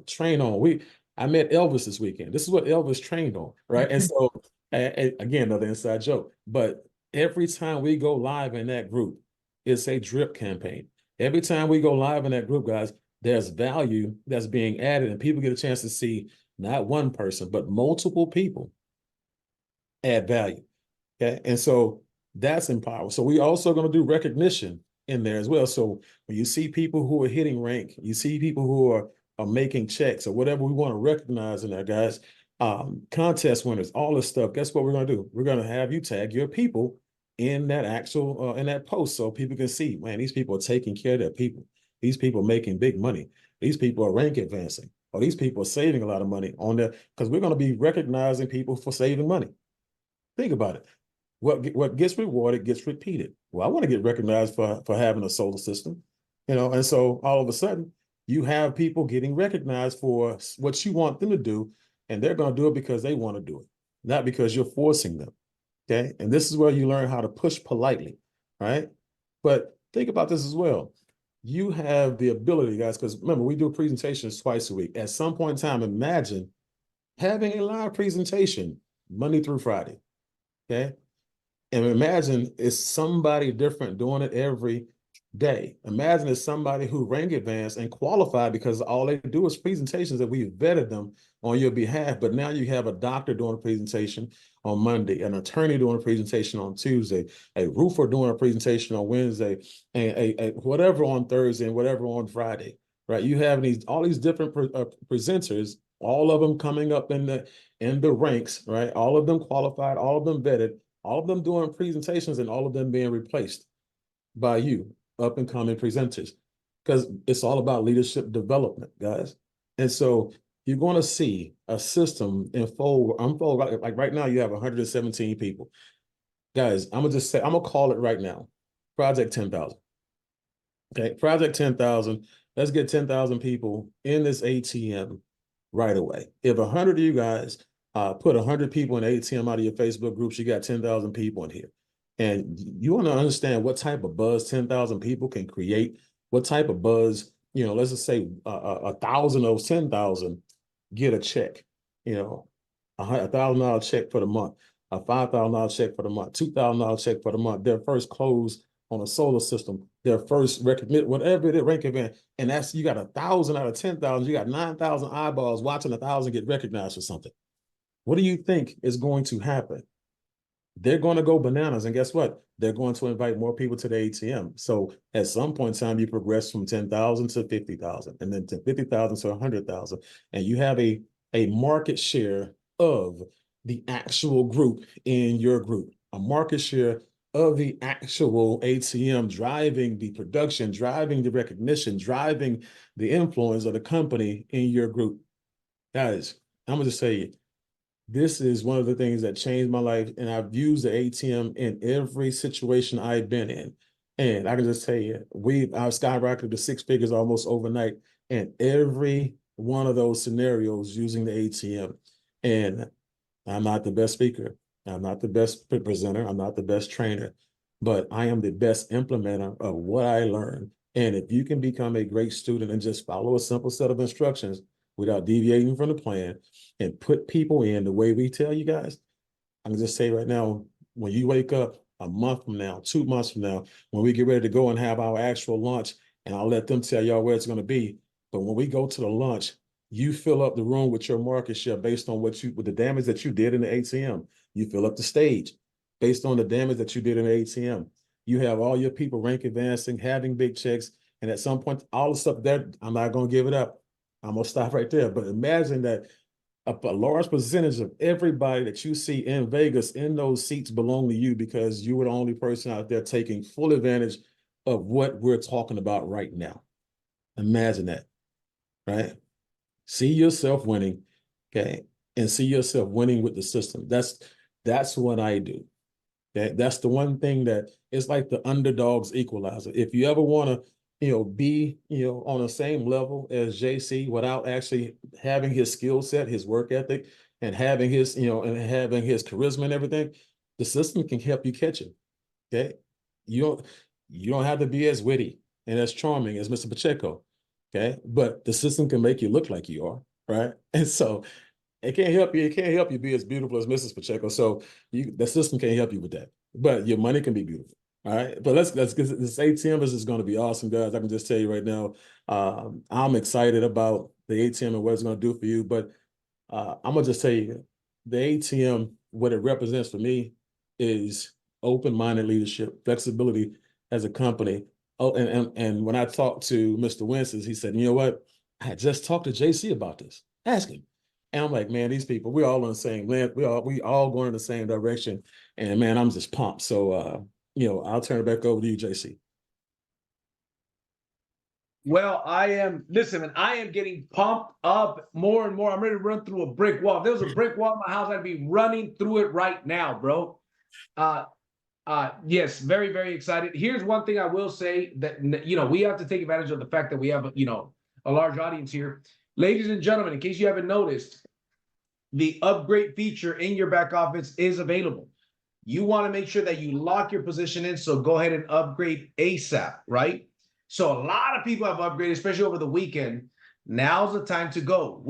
train on. I met Elvis this weekend. This is what Elvis trained on, right? And so, again, another inside joke. But every time we go live in that group, it's a drip campaign. Every time we go live in that group, guys, there's value that's being added, and people get a chance to see not one person, but multiple people add value. Okay. And so that's empowered. So we also going to do recognition in there as well. So when you see people who are hitting rank, you see people who are making checks or whatever we want to recognize in there, guys, contest winners, all this stuff. Guess what we're going to do? We're going to have you tag your people in that actual, in that post, so people can see, man, these people are taking care of their people. These people are making big money. These people are rank advancing, or these people are saving a lot of money on there, because we're going to be recognizing people for saving money. Think about it. What gets rewarded gets repeated. Well, I want to get recognized for having a solar system, and so all of a sudden you have people getting recognized for what you want them to do, and they're going to do it because they want to do it, not because you're forcing them. Okay. And this is where you learn how to push politely, right? But think about this as well. You have the ability, guys, because remember, we do presentations twice a week. At some point in time, imagine having a live presentation Monday through Friday. Okay. And imagine it's somebody different doing it every day. Imagine it's somebody who rank advanced and qualified because all they do is presentations that we've vetted them on your behalf. But now you have a doctor doing a presentation on Monday, an attorney doing a presentation on Tuesday, a roofer doing a presentation on Wednesday, and a whatever on Thursday and whatever on Friday, right? You have all these different presenters, all of them coming up in the ranks, right? All of them qualified, all of them vetted, all of them doing presentations, and all of them being replaced by you, up and coming presenters, because it's all about leadership development, guys. And so you're going to see a system unfold. Like right now, you have 117 people. Guys, I'm going to call it right now, Project 10,000. Okay, Project 10,000. Let's get 10,000 people in this ATM right away. If 100 of you guys put 100 people in ATM out of your Facebook groups, you got 10,000 people in here. And you want to understand what type of buzz 10,000 people can create, what type of buzz, let's just say 1,000 of those 10,000 get a check, $1,000 check for the month, a $5,000 check for the month, $2,000 check for the month, their first close on a solar system, their first recognition, whatever it is, rank event. And that's, you got 1,000 out of 10,000, you got 9,000 eyeballs watching 1,000 get recognized for something. What do you think is going to happen? They're going to go bananas. And guess what? They're going to invite more people to the ATM. So at some point in time, you progress from 10,000 to 50,000, and then to 50,000 to 100,000. And you have a market share of the actual group in your group, a market share of the actual ATM, driving the production, driving the recognition, driving the influence of the company in your group. Guys, I'm going to say it. This is one of the things that changed my life, and I've used the ATM in every situation I've been in. And I can just tell you, I've skyrocketed to 6 figures almost overnight in every one of those scenarios using the ATM. And I'm not the best speaker. I'm not the best presenter. I'm not the best trainer, but I am the best implementer of what I learned. And if you can become a great student and just follow a simple set of instructions without deviating from the plan and put people in the way we tell you guys, I can just say right now, when you wake up a month from now, 2 months from now, when we get ready to go and have our actual launch, and I'll let them tell y'all where it's going to be. But when we go to the launch, You fill up the room with your market share based on with the damage that you did in the ATM. You fill up the stage based on the damage that you did in the ATM. You have all your people rank advancing, having big checks, and at some point, all the stuff that I'm not going to give it up. I'm going to stop right there. But imagine that a large percentage of everybody that you see in Vegas in those seats belong to you because you were the only person out there taking full advantage of what we're talking about right now. Imagine that, right? See yourself winning, okay, and see yourself winning with the system. That's what I do. That's the one thing that it's like the underdog's equalizer. If you ever want to, be, on the same level as JC without actually having his skill set, his work ethic, and having his, and having his charisma and everything, the system can help you catch him. Okay. You don't have to be as witty and as charming as Mr. Pacheco. Okay. But the system can make you look like you are. Right. And so it can't help you. It can't help you be as beautiful as Mrs. Pacheco. So the system can't help you with that. But your money can be beautiful. All right. But let's get this ATM is going to be awesome, guys. I can just tell you right now, I'm excited about the ATM and what it's going to do for you. But I'm gonna just tell you, the ATM, what it represents for me is open-minded leadership, flexibility as a company. Oh, and when I talked to Mr. Winston, he said, you know what? I just talked to JC about this. Ask him. And I'm like, man, these people, we're all on the same land. We all going in the same direction. And man, I'm just pumped. So I'll turn it back over to you, JC. Well, listen, man, I am getting pumped up more and more. I'm ready to run through a brick wall. If there was a brick wall in my house, I'd be running through it right now, bro. Yes, very, very excited. Here's one thing I will say that, we have to take advantage of the fact that we have, a large audience here. Ladies and gentlemen, in case you haven't noticed, the upgrade feature in your back office is available. You want to make sure that you lock your position in, so go ahead and upgrade ASAP, right? So a lot of people have upgraded, especially over the weekend. Now's the time to go.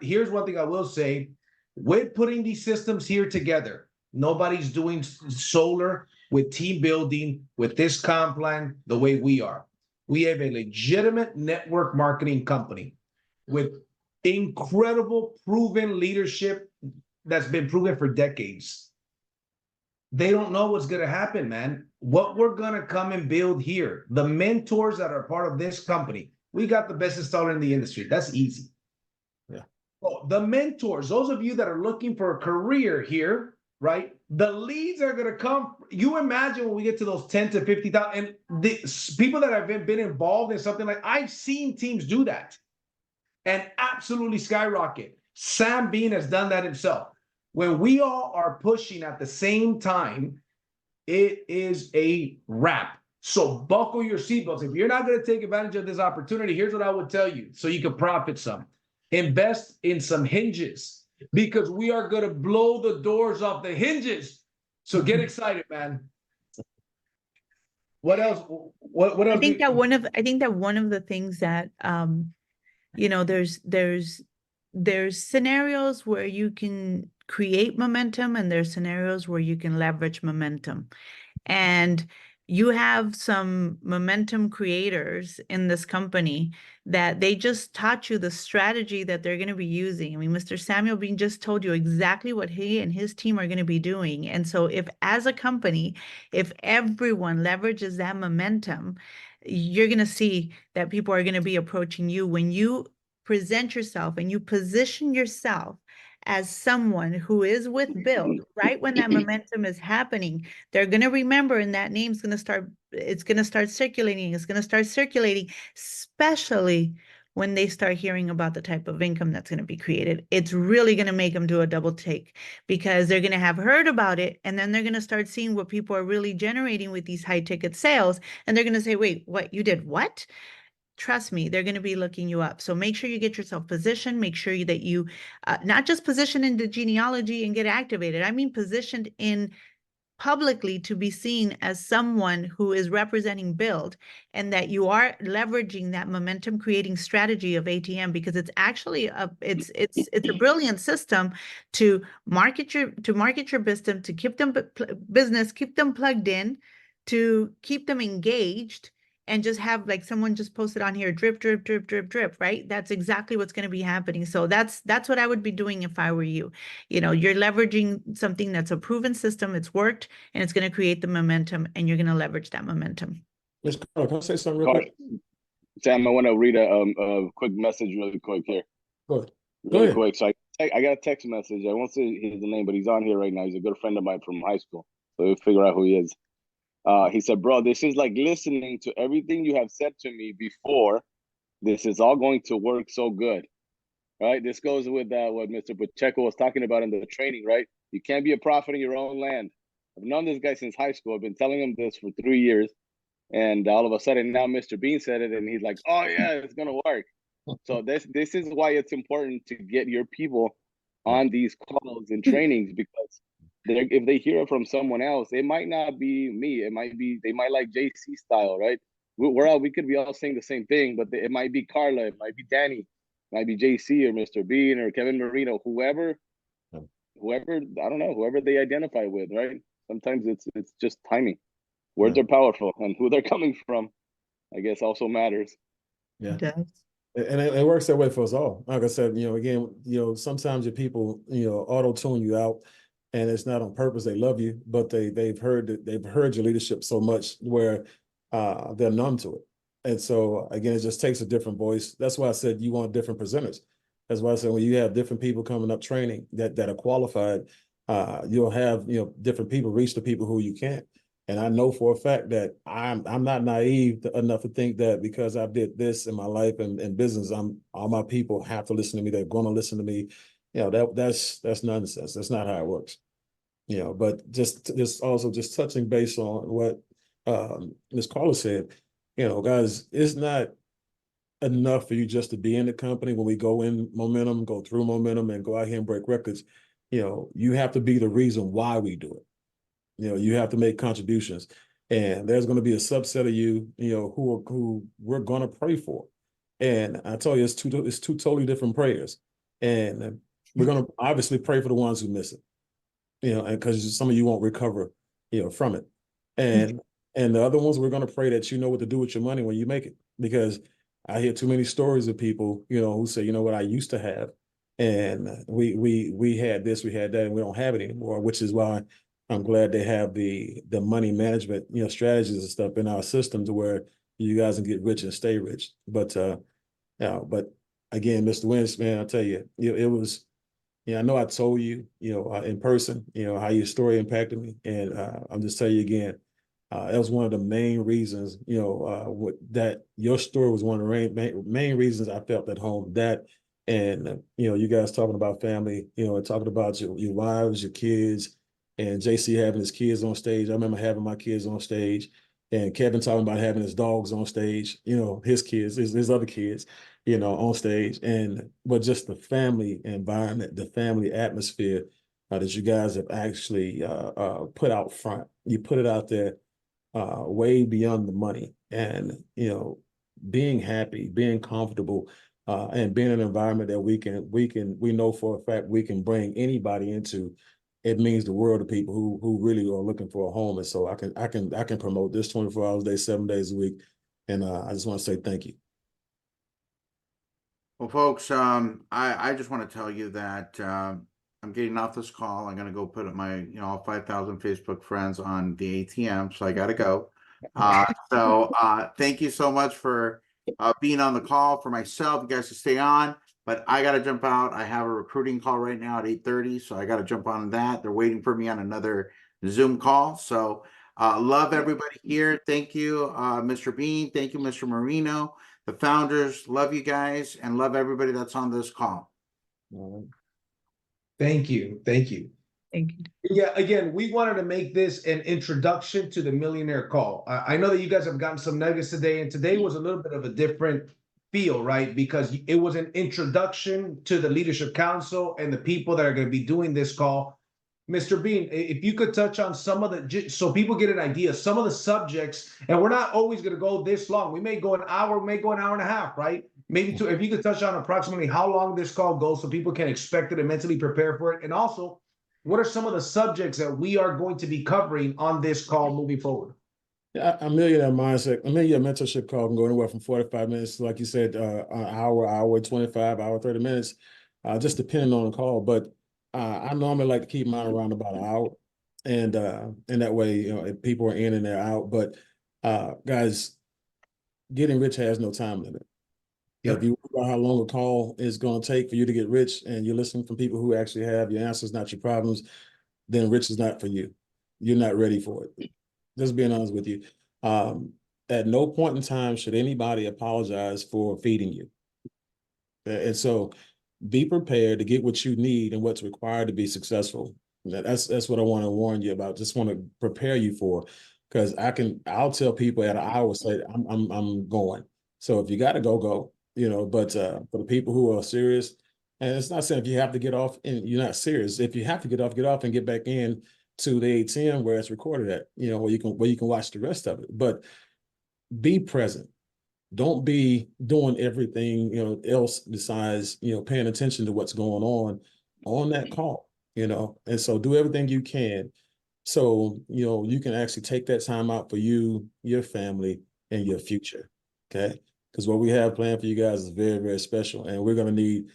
Here's one thing I will say, with putting these systems here together, nobody's doing solar with team building, with this comp plan, the way we are. We have a legitimate network marketing company with incredible proven leadership that's been proven for decades. They don't know what's going to happen, man. What we're going to come and build here, the mentors that are part of this company, we got the best installer in the industry. That's easy. Yeah. Oh, the mentors, those of you that are looking for a career here, right? The leads are going to come. You imagine when we get to those 10 to 50,000, and the people that have been involved in something like, I've seen teams do that and absolutely skyrocket. Sam Bean has done that himself. When we all are pushing at the same time, it is a wrap. So buckle your seatbelts. If you're not going to take advantage of this opportunity, here's what I would tell you so you can profit some. Invest in some hinges, because we are going to blow the doors off the hinges. So get excited, man. What else? What else? I think that one of the things that there's scenarios where you can create momentum, and there's scenarios where you can leverage momentum. And you have some momentum creators in this company that they just taught you the strategy that they're going to be using. I mean, Mr. Samuel Bean just told you exactly what he and his team are going to be doing. And so if, as a company, if everyone leverages that momentum, you're going to see that people are going to be approaching you. When you present yourself and you position yourself as someone who is with Build, right when that momentum is happening, they're going to remember, and that name's going to start, it's going to start circulating, especially when they start hearing about the type of income that's going to be created. It's really going to make them do a double take, because they're going to have heard about it, and then they're going to start seeing what people are really generating with these high ticket sales, and they're going to say, wait, what, you did what? Trust me, they're going to be looking you up. So make sure you get yourself positioned. Make sure that you not just position in the genealogy and get activated. I mean, positioned in publicly to be seen as someone who is representing Build, and that you are leveraging that momentum creating strategy of ATM, because it's actually it's a brilliant system to market your business, to keep them plugged in, to keep them engaged, and just have, like someone just posted on here, drip, drip, drip, drip, drip, right? That's exactly what's going to be happening. So that's what I would be doing if I were you. You know, you're leveraging something that's a proven system, it's worked, and it's going to create the momentum, and you're going to leverage that momentum. Ms. Carter, can I say something real Carl, quick? Sam, I want to read a quick message really quick here. Go ahead. Really quick. So I got a text message. I won't say his name, but he's on here right now. He's a good friend of mine from high school. So we'll figure out who he is. He said, bro, this is like listening to everything you have said to me before. This is all going to work so good. Right? This goes with what Mr. Pacheco was talking about in the training, right? You can't be a prophet in your own land. I've known this guy since high school. I've been telling him this for 3 years. And all of a sudden now Mr. Bean said it and he's like, oh yeah, it's gonna work. So this is why it's important to get your people on these calls and trainings, because if they hear it from someone else, it might not be me. It might be, they might like JC style, right? We could be all saying the same thing, but it might be Carla, it might be Danny, it might be JC or Mr. Bean or Kevin Marino, whoever, I don't know, whoever they identify with, right? Sometimes it's just timing. Words are powerful, and who they're coming from, I guess, also matters. Yeah. It does. And it works that way for us all. Like I said, again, sometimes your people, auto-tune you out, and it's not on purpose. They love you, but they've heard your leadership so much where they're numb to it. And so again, it just takes a different voice. That's why I said you want different presenters. That's why I said when you have different people coming up training that are qualified, you'll have different people reach the people who you can't. And I know for a fact that I'm not naive enough to think that because I did this in my life and business, all my people have to listen to me. They're going to listen to me. That's nonsense. That's not how it works. But just also just touching base on what Ms. Carla said, guys, it's not enough for you just to be in the company. When we go in momentum, go through momentum, and go out here and break records, you have to be the reason why we do it. You have to make contributions, and there's going to be a subset of you, who we're going to pray for. And I tell you, it's two totally different prayers. And we're going to obviously pray for the ones who miss it, and because some of you won't recover, from it. And the other ones, we're going to pray that you know what to do with your money when you make it. Because I hear too many stories of people, who say, what I used to have, and we had this, we had that, and we don't have it anymore, which is why I'm glad they have the money management, strategies and stuff in our system to where you guys can get rich and stay rich. But again, Mr. Wentz, man, I'll tell you, it was, I know I told you, in person, how your story impacted me. And I'm just telling you again, that was one of the main reasons, that your story was one of the main reasons I felt at home. That, and, you guys talking about family, and talking about your wives, your kids, and JC having his kids on stage. I remember having my kids on stage, and Kevin talking about having his dogs on stage, his kids, his other kids, on stage. But just the family environment, the family atmosphere that you guys have actually put out front. You put it out there way beyond the money, and, being happy, being comfortable, and being in an environment that we know for a fact we can bring anybody into. It means the world to people who really are looking for a home. And so I can promote this 24 hours a day, 7 days a week. And I just want to say thank you. Well, folks, I just want to tell you that I'm getting off this call. I'm going to go put up my, all 5,000 Facebook friends on the ATM. So I got to go. Thank you so much for being on the call. For myself, you guys to stay on. But I got to jump out. I have a recruiting call right now at 8:30. So I got to jump on that. They're waiting for me on another Zoom call. So love everybody here. Thank you, Mr. Bean. Thank you, Mr. Marino. The founders, love you guys, and love everybody that's on this call. Thank you. Thank you. Thank you. Yeah, again, we wanted to make this an introduction to the Millionaire Call. I know that you guys have gotten some nuggets today, and today was a little bit of a different feel, right? Because it was an introduction to the Leadership Council and the people that are going to be doing this call. Mr. Bean, if you could touch on some of the, so people get an idea, some of the subjects, and we're not always going to go this long. We may go an hour, we may go an hour and a half, right? Maybe two. If you could touch on approximately how long this call goes so people can expect it and mentally prepare for it. And also, what are some of the subjects that we are going to be covering on this call moving forward? Yeah, a millionaire mindset, a millionaire mentorship call can go anywhere from 45 minutes, like you said, an hour 25, hour 30 minutes, just depending on the call. But I normally like to keep mine around about an hour, and that way, if people are in and they're out. But guys, getting rich has no time limit. Yep. If you worry about how long a call is going to take for you to get rich, and you're listening from people who actually have your answers, not your problems, then rich is not for you. You're not ready for it. Just being honest with you. At no point in time should anybody apologize for feeding you. And so be prepared to get what you need and what's required to be successful. That's what I want to warn you about. Just want to prepare you for, because I'll tell people at an hour, say I'm going. So if you got to go, go. But for the people who are serious, and it's not saying if you have to get off and you're not serious. If you have to get off and get back in to the ATM where it's recorded at, where you can watch the rest of it. But be present. Don't be doing everything else besides paying attention to what's going on that call. And so do everything you can so you can actually take that time out for you, your family, and your future. Okay, because what we have planned for you guys is very, very special, and we're going to need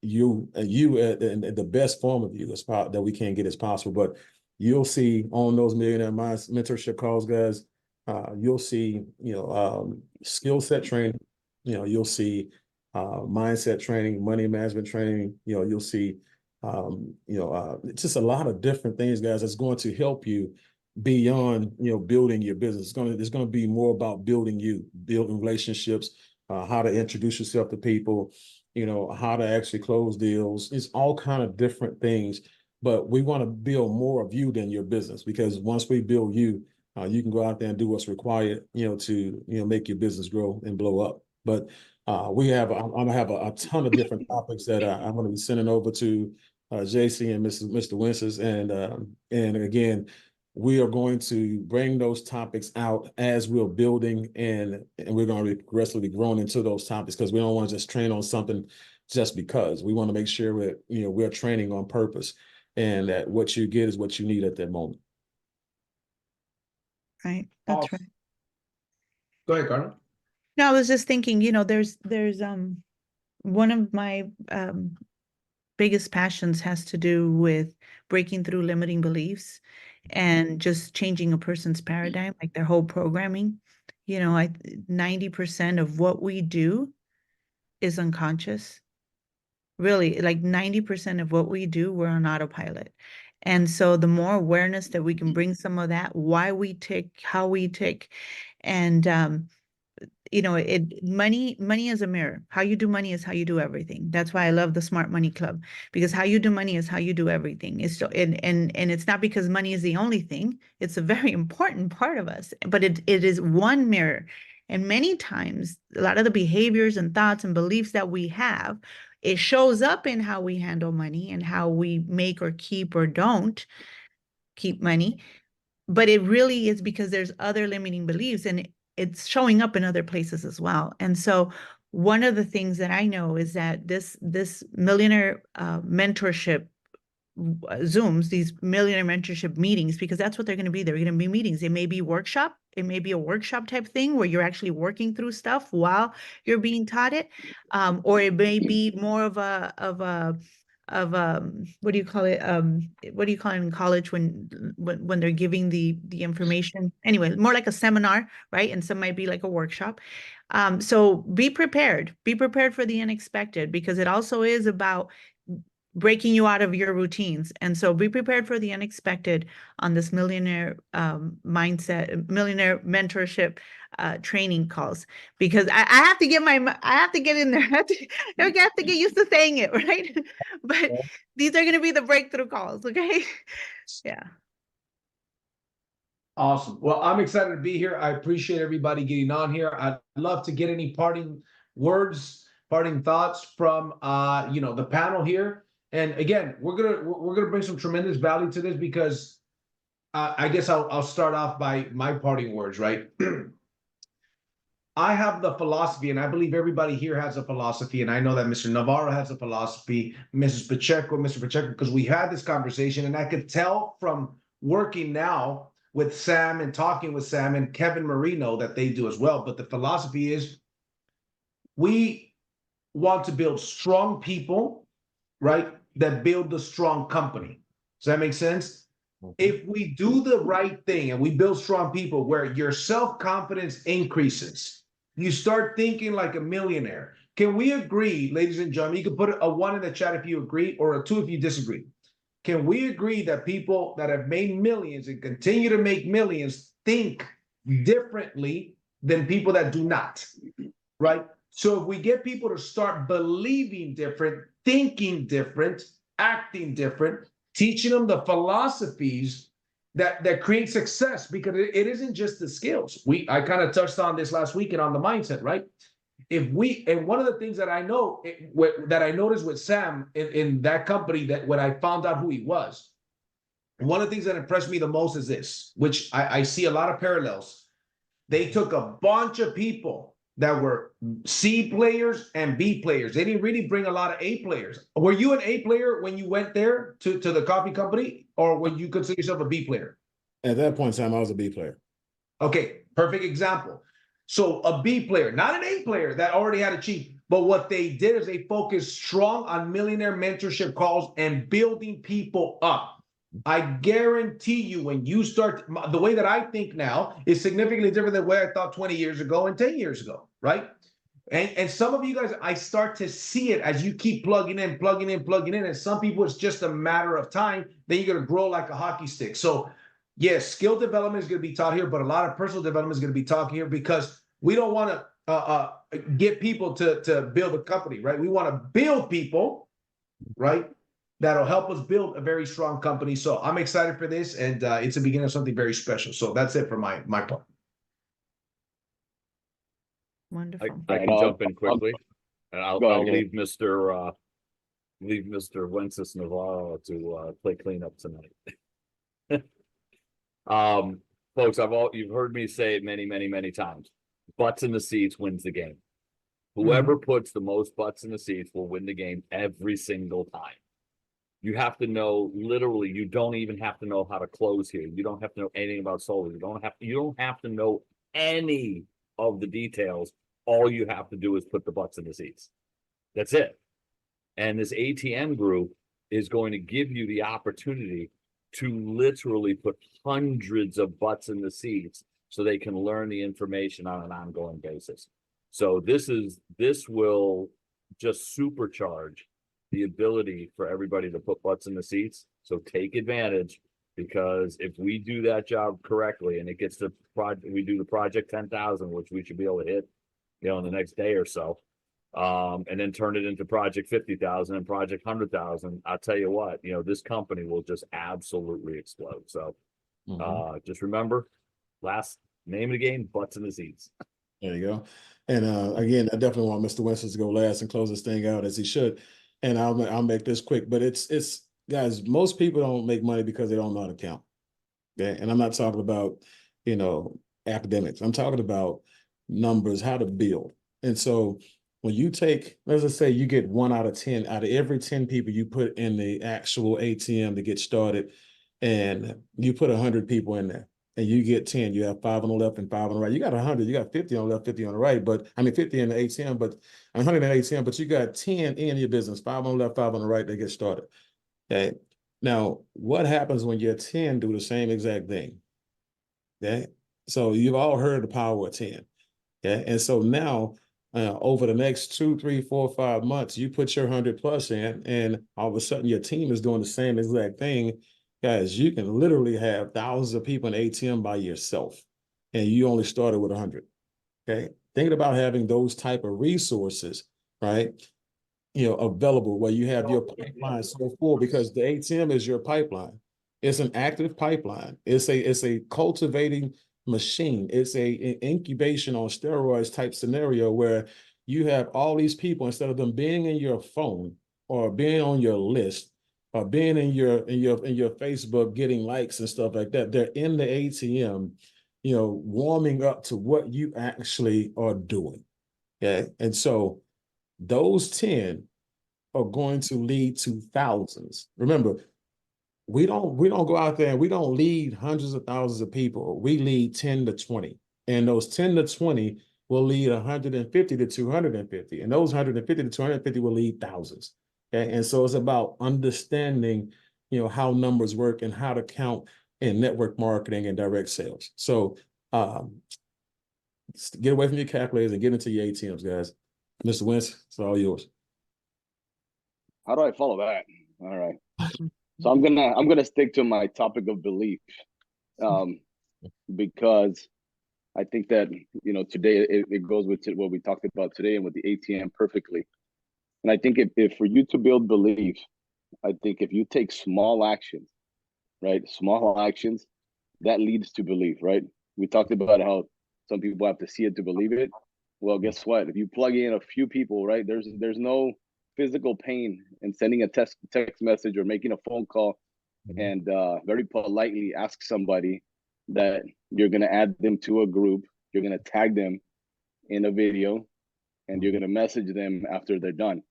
you and the best form of you that we can get as possible. But you'll see on those Millionaire Minds mentorship calls, guys, you'll see skill set training, you'll see mindset training, money management training, you'll see just a lot of different things, guys, that's going to help you beyond building your business. It's going to be more about building relationships, how to introduce yourself to people, how to actually close deals. It's all kind of different things, but we want to build more of you than your business, because once we build you, you can go out there and do what's required, to make your business grow and blow up. But I'm gonna have a ton of different topics that I'm going to be sending over to JC and Mr. Winsons, and again, we are going to bring those topics out as we're building, and we're going to be progressively growing into those topics, because we don't want to just train on something just because. We want to make sure we're training on purpose, and that what you get is what you need at that moment. Right. That's Awesome. right. Go ahead, Carmen. No, I was just thinking, there's one of my biggest passions has to do with breaking through limiting beliefs and just changing a person's paradigm, like their whole programming. 90% of what we do is unconscious. Really, like 90% of what we do, we're on autopilot. And so the more awareness that we can bring some of that, why we tick, how we tick, and money is a mirror. How you do money is how you do everything. That's why I love the Smart Money Club, because how you do money is how you do everything. It's so, and it's not because money is the only thing. It's a very important part of us, but it is one mirror. And many times, a lot of the behaviors and thoughts and beliefs that we have, it shows up in how we handle money and how we make or keep or don't keep money. But it really is because there's other limiting beliefs, and it's showing up in other places as well. And so one of the things that I know is that this millionaire mentorship Zooms, these millionaire mentorship meetings, because that's what they're going to be. They're going to be meetings. It may be workshop. It may be a workshop type thing where you're actually working through stuff while you're being taught it. Or it may be more of a what do you call it? What do you call it in college when they're giving the information? Anyway, more like a seminar, right? And some might be like a workshop. So be prepared. Be prepared for the unexpected, because it also is about breaking you out of your routines. And so be prepared for the unexpected on this millionaire millionaire mentorship training calls, because I have to get in there. I have to get used to saying it, right? But these are going to be the breakthrough calls. Okay. Yeah. Awesome. Well, I'm excited to be here. I appreciate everybody getting on here. I'd love to get any parting words, parting thoughts from the panel here. And again, we're gonna bring some tremendous value to this, because I guess I'll start off by my parting words, right? I have the philosophy, and I believe everybody here has a philosophy, and I know that Mr. Navarro has a philosophy, Mr. Pacheco, because we had this conversation, and I could tell from working now with Sam and talking with Sam and Kevin Marino that they do as well. But the philosophy is we want to build strong people, right? That build the strong company. Does that make sense? If we do the right thing and we build strong people where your self-confidence increases, you start thinking like a millionaire. Can we agree, ladies and gentlemen? You can put a 1 in the chat if you agree, or a 2 if you disagree. Can we agree that people that have made millions and continue to make millions think differently than people that do not, right? So if we get people to start believing different, thinking different, acting different, teaching them the philosophies that create success, because it isn't just the skills. I kind of touched on this last weekend on the mindset, right? And one of the things that I know that I noticed with Sam in that company, that when I found out who he was, one of the things that impressed me the most is this, which I see a lot of parallels. They took a bunch of people that were C players and B players. They didn't really bring a lot of A players. Were you an A player when you went there to the coffee company, or would you consider yourself a B player? At that point in time, I was a B player. Okay, perfect example. So a B player, not an A player that already had achieved, but what they did is they focused strong on millionaire mentorship calls and building people up. I guarantee you, when you start, the way that I think now is significantly different than the way I thought 20 years ago and 10 years ago, right? And some of you guys, I start to see it as you keep plugging in. And some people, it's just a matter of time. Then you're going to grow like a hockey stick. So yes, skill development is going to be taught here, but a lot of personal development is going to be taught here, because we don't want to get people to build a company, right? We want to build people, right? That'll help us build a very strong company. So I'm excited for this, and it's the beginning of something very special. So that's it for my part. Wonderful. I can jump in quickly, and I'll leave Mr. Wences Navarro to play cleanup tonight. Folks, you've heard me say it many times. Butts in the seats wins the game. Whoever puts the most butts in the seats will win the game every single time. You have to know, literally, you don't even have to know how to close here. You don't have to know anything about solar. You don't have to know any of the details. All you have to do is put the butts in the seats. That's it. And this ATM group is going to give you the opportunity to literally put hundreds of butts in the seats so they can learn the information on an ongoing basis. So this will just supercharge the ability for everybody to put butts in the seats. So take advantage, because if we do that job correctly and it gets to we do the project 10,000, which we should be able to hit, in the next day or so, and then turn it into project 50,000 and project 100,000. I'll tell you what, this company will just absolutely explode. So just remember, last name of the game, butts in the seats. There you go. And again, I definitely want Mr. Winston to go last and close this thing out as he should. And I'll make this quick, but it's guys, most people don't make money because they don't know how to count. Okay. And I'm not talking about, academics. I'm talking about numbers, how to build. And so when you take, let's just say you get 1 out of 10, out of every 10 people you put in the actual ATM to get started, and you put 100 people in there and you get 10, you have 5 on the left and 5 on the right. You got 100, you got 50 on the left, 50 on the right, 50 in the ATM, but 100 in the ATM, but you got 10 in your business, 5 on the left, 5 on the right, they get started. Okay. Now, what happens when your 10 do the same exact thing? Okay. So you've all heard the power of 10. Okay. And so now, over the next 2, 3, 4, 5 months, you put your 100 plus in, and all of a sudden your team is doing the same exact thing. Guys, you can literally have thousands of people in ATM by yourself, and you only started with 100. Okay. Thinking about having those type of resources, right? Available where you have your pipeline so full, because the ATM is your pipeline. It's an active pipeline. It's a cultivating machine. It's an incubation on steroids type scenario where you have all these people, instead of them being in your phone or being on your list or being in your Facebook getting likes and stuff like that, they're in the ATM, warming up to what you actually are doing. Okay. And so those 10 are going to lead to thousands. Remember, we don't go out there and we don't lead hundreds of thousands of people. We lead 10 to 20. And those 10 to 20 will lead 150 to 250. And those 150 to 250 will lead thousands. Okay? And so it's about understanding, how numbers work and how to count in network marketing and direct sales. So get away from your calculators and get into your ATMs, guys. Mr. Wentz, it's all yours. How do I follow that? All right. So I'm gonna stick to my topic of belief, because I think that today it goes with what we talked about today and with the ATM perfectly. And I think if for you to build belief, I think if you take small actions, right, small actions, that leads to belief, right? We talked about how some people have to see it to believe it. Well, guess what? If you plug in a few people, right, there's no physical pain in sending a text message or making a phone call and very politely ask somebody that you're going to add them to a group, you're going to tag them in a video, and you're going to message them after they're done,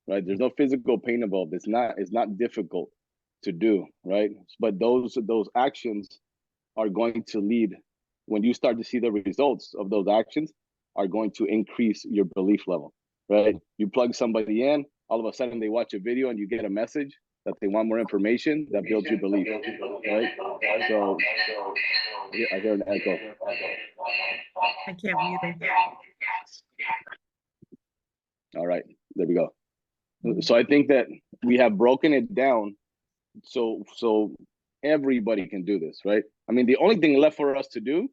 right? There's no physical pain involved. It's not difficult to do, right? But those actions are going to lead, when you start to see the results of those actions, are going to increase your belief level, right? You plug somebody in, all of a sudden they watch a video and you get a message that they want more information, that builds your belief, right? So yeah, I hear an echo. I can't mute it. All right, there we go. So I think that we have broken it down so everybody can do this, right? I mean, the only thing left for us to do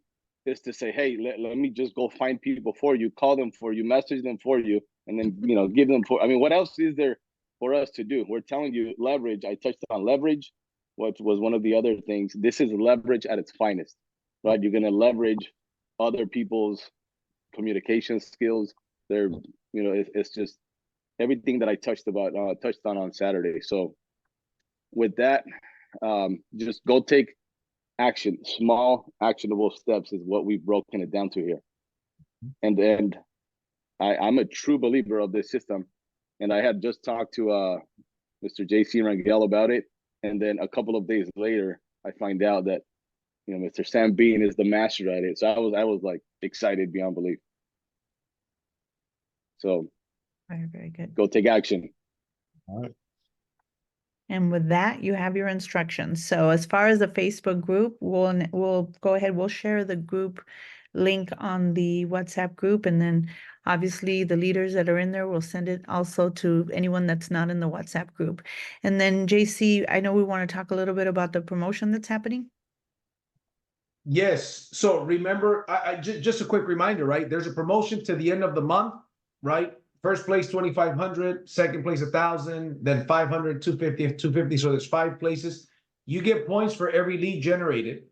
is to say, hey, let me just go find people for you, call them for you, message them for you, and then give them for. I mean, what else is there for us to do? We're telling you leverage. I touched on leverage, which was one of the other things. This is leverage at its finest, right? You're going to leverage other people's communication skills. They're, it's just everything that I touched on Saturday. So with that, just go take action. Small actionable steps is what we've broken it down to here. And I'm a true believer of this system. And I had just talked to Mr. JC Rangel about it. And then a couple of days later, I find out that Mr. Sam Bean is the master at it. So I was like excited beyond belief. So Very, very good. go take action. All right. And with that, you have your instructions. So as far as the Facebook group, we'll go ahead, we'll share the group link on the WhatsApp group. And then obviously the leaders that are in there will send it also to anyone that's not in the WhatsApp group. And then JC, I know we want to talk a little bit about the promotion that's happening. Yes. So remember, just a quick reminder, right? There's a promotion to the end of the month, right? First place, 2,500, second place, 1,000, then 500, 250, 250. So there's 5 places. You get points for every lead generated,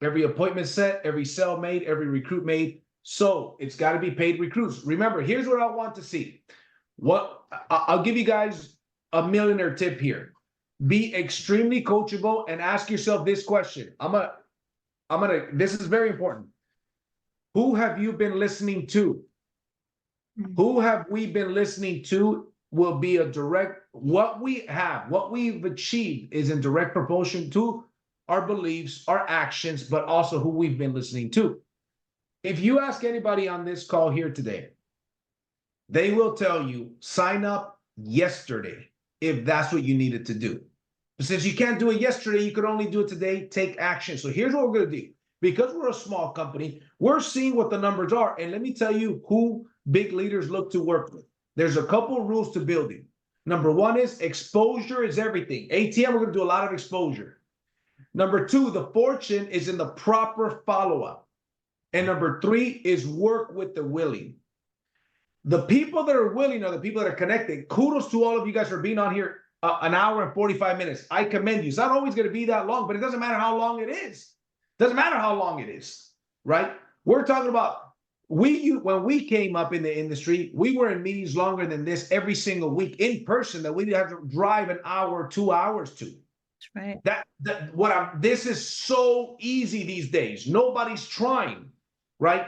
every appointment set, every sale made, every recruit made. So it's got to be paid recruits. Remember, here's what I want to see. I'll give you guys a millionaire tip here. Be extremely coachable and ask yourself this question. This is very important. Who have you been listening to? Who have we been listening to will be a direct, what we've achieved is in direct proportion to our beliefs, our actions, but also who we've been listening to. If you ask anybody on this call here today, they will tell you, sign up yesterday if that's what you needed to do. But since you can't do it yesterday, you could only do it today, take action. So here's what we're going to do. Because we're a small company, we're seeing what the numbers are. And let me tell you who big leaders look to work with. There's a couple of rules to building. Number 1 is exposure is everything. ATM, we're going to do a lot of exposure. Number 2, the fortune is in the proper follow-up. And number 3 is work with the willing. The people that are willing are the people that are connected. Kudos to all of you guys for being on here an hour and 45 minutes. I commend you. It's not always going to be that long, but it doesn't matter how long it is. Doesn't matter how long it is, right? We're talking about when we came up in the industry, we were in meetings longer than this every single week in person that we'd have to drive an hour, 2 hours to. That's right. This is so easy these days. Nobody's trying, right?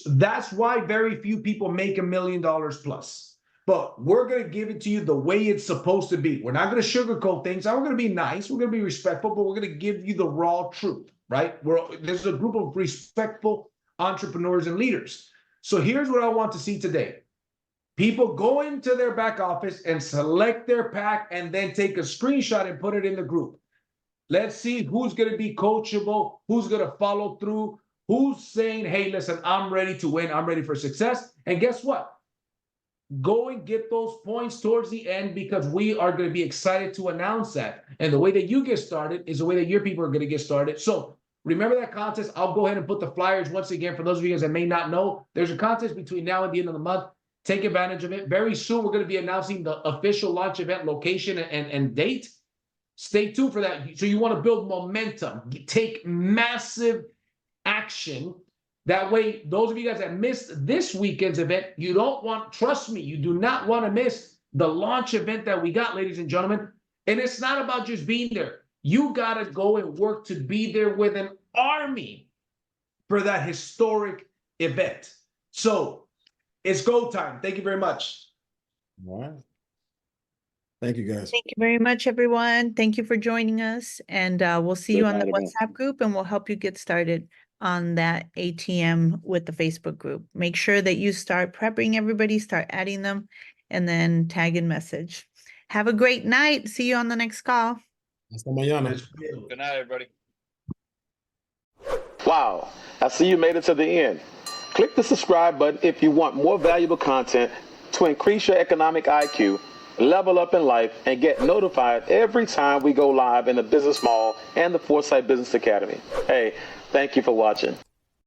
That's why very few people make $1 million plus. but we're going to give it to you the way it's supposed to be. We're not going to sugarcoat things. We're going to be nice. We're going to be respectful, but we're going to give you the raw truth, right? There's a group of respectful entrepreneurs and leaders. So here's what I want to see today. People go into their back office and select their pack and then take a screenshot and put it in the group. Let's see who's going to be coachable, who's going to follow through, who's saying, hey, listen, I'm ready to win. I'm ready for success. And guess what? Go and get those points towards the end, because we are going to be excited to announce that. And the way that you get started is the way that your people are going to get started. So remember that contest. I'll go ahead and put the flyers once again for those of you guys that may not know. There's a contest between now and the end of the month. Take advantage of it. Very soon, we're going to be announcing the official launch event location and date. Stay tuned for that. So you want to build momentum. Take massive action. That way, those of you guys that missed this weekend's event, you don't want, trust me, you do not want to miss the launch event that we got, ladies and gentlemen. And it's not about just being there. You got to go and work to be there with an army for that historic event. So it's go time. Thank you very much. All right. Thank you, guys. Thank you very much, everyone. Thank you for joining us. And we'll see you on the WhatsApp group, and we'll help you get started on that ATM with the Facebook group. Make sure that you start prepping everybody, start adding them, and then tag and message. Have a great night. See you on the next call. Hasta mañana. Good night, everybody. Wow, I see you made it to the end. Click the subscribe button if you want more valuable content to increase your economic IQ, level up in life, and get notified every time we go live in the Business Mall and the Foresight Business Academy. Hey, thank you for watching.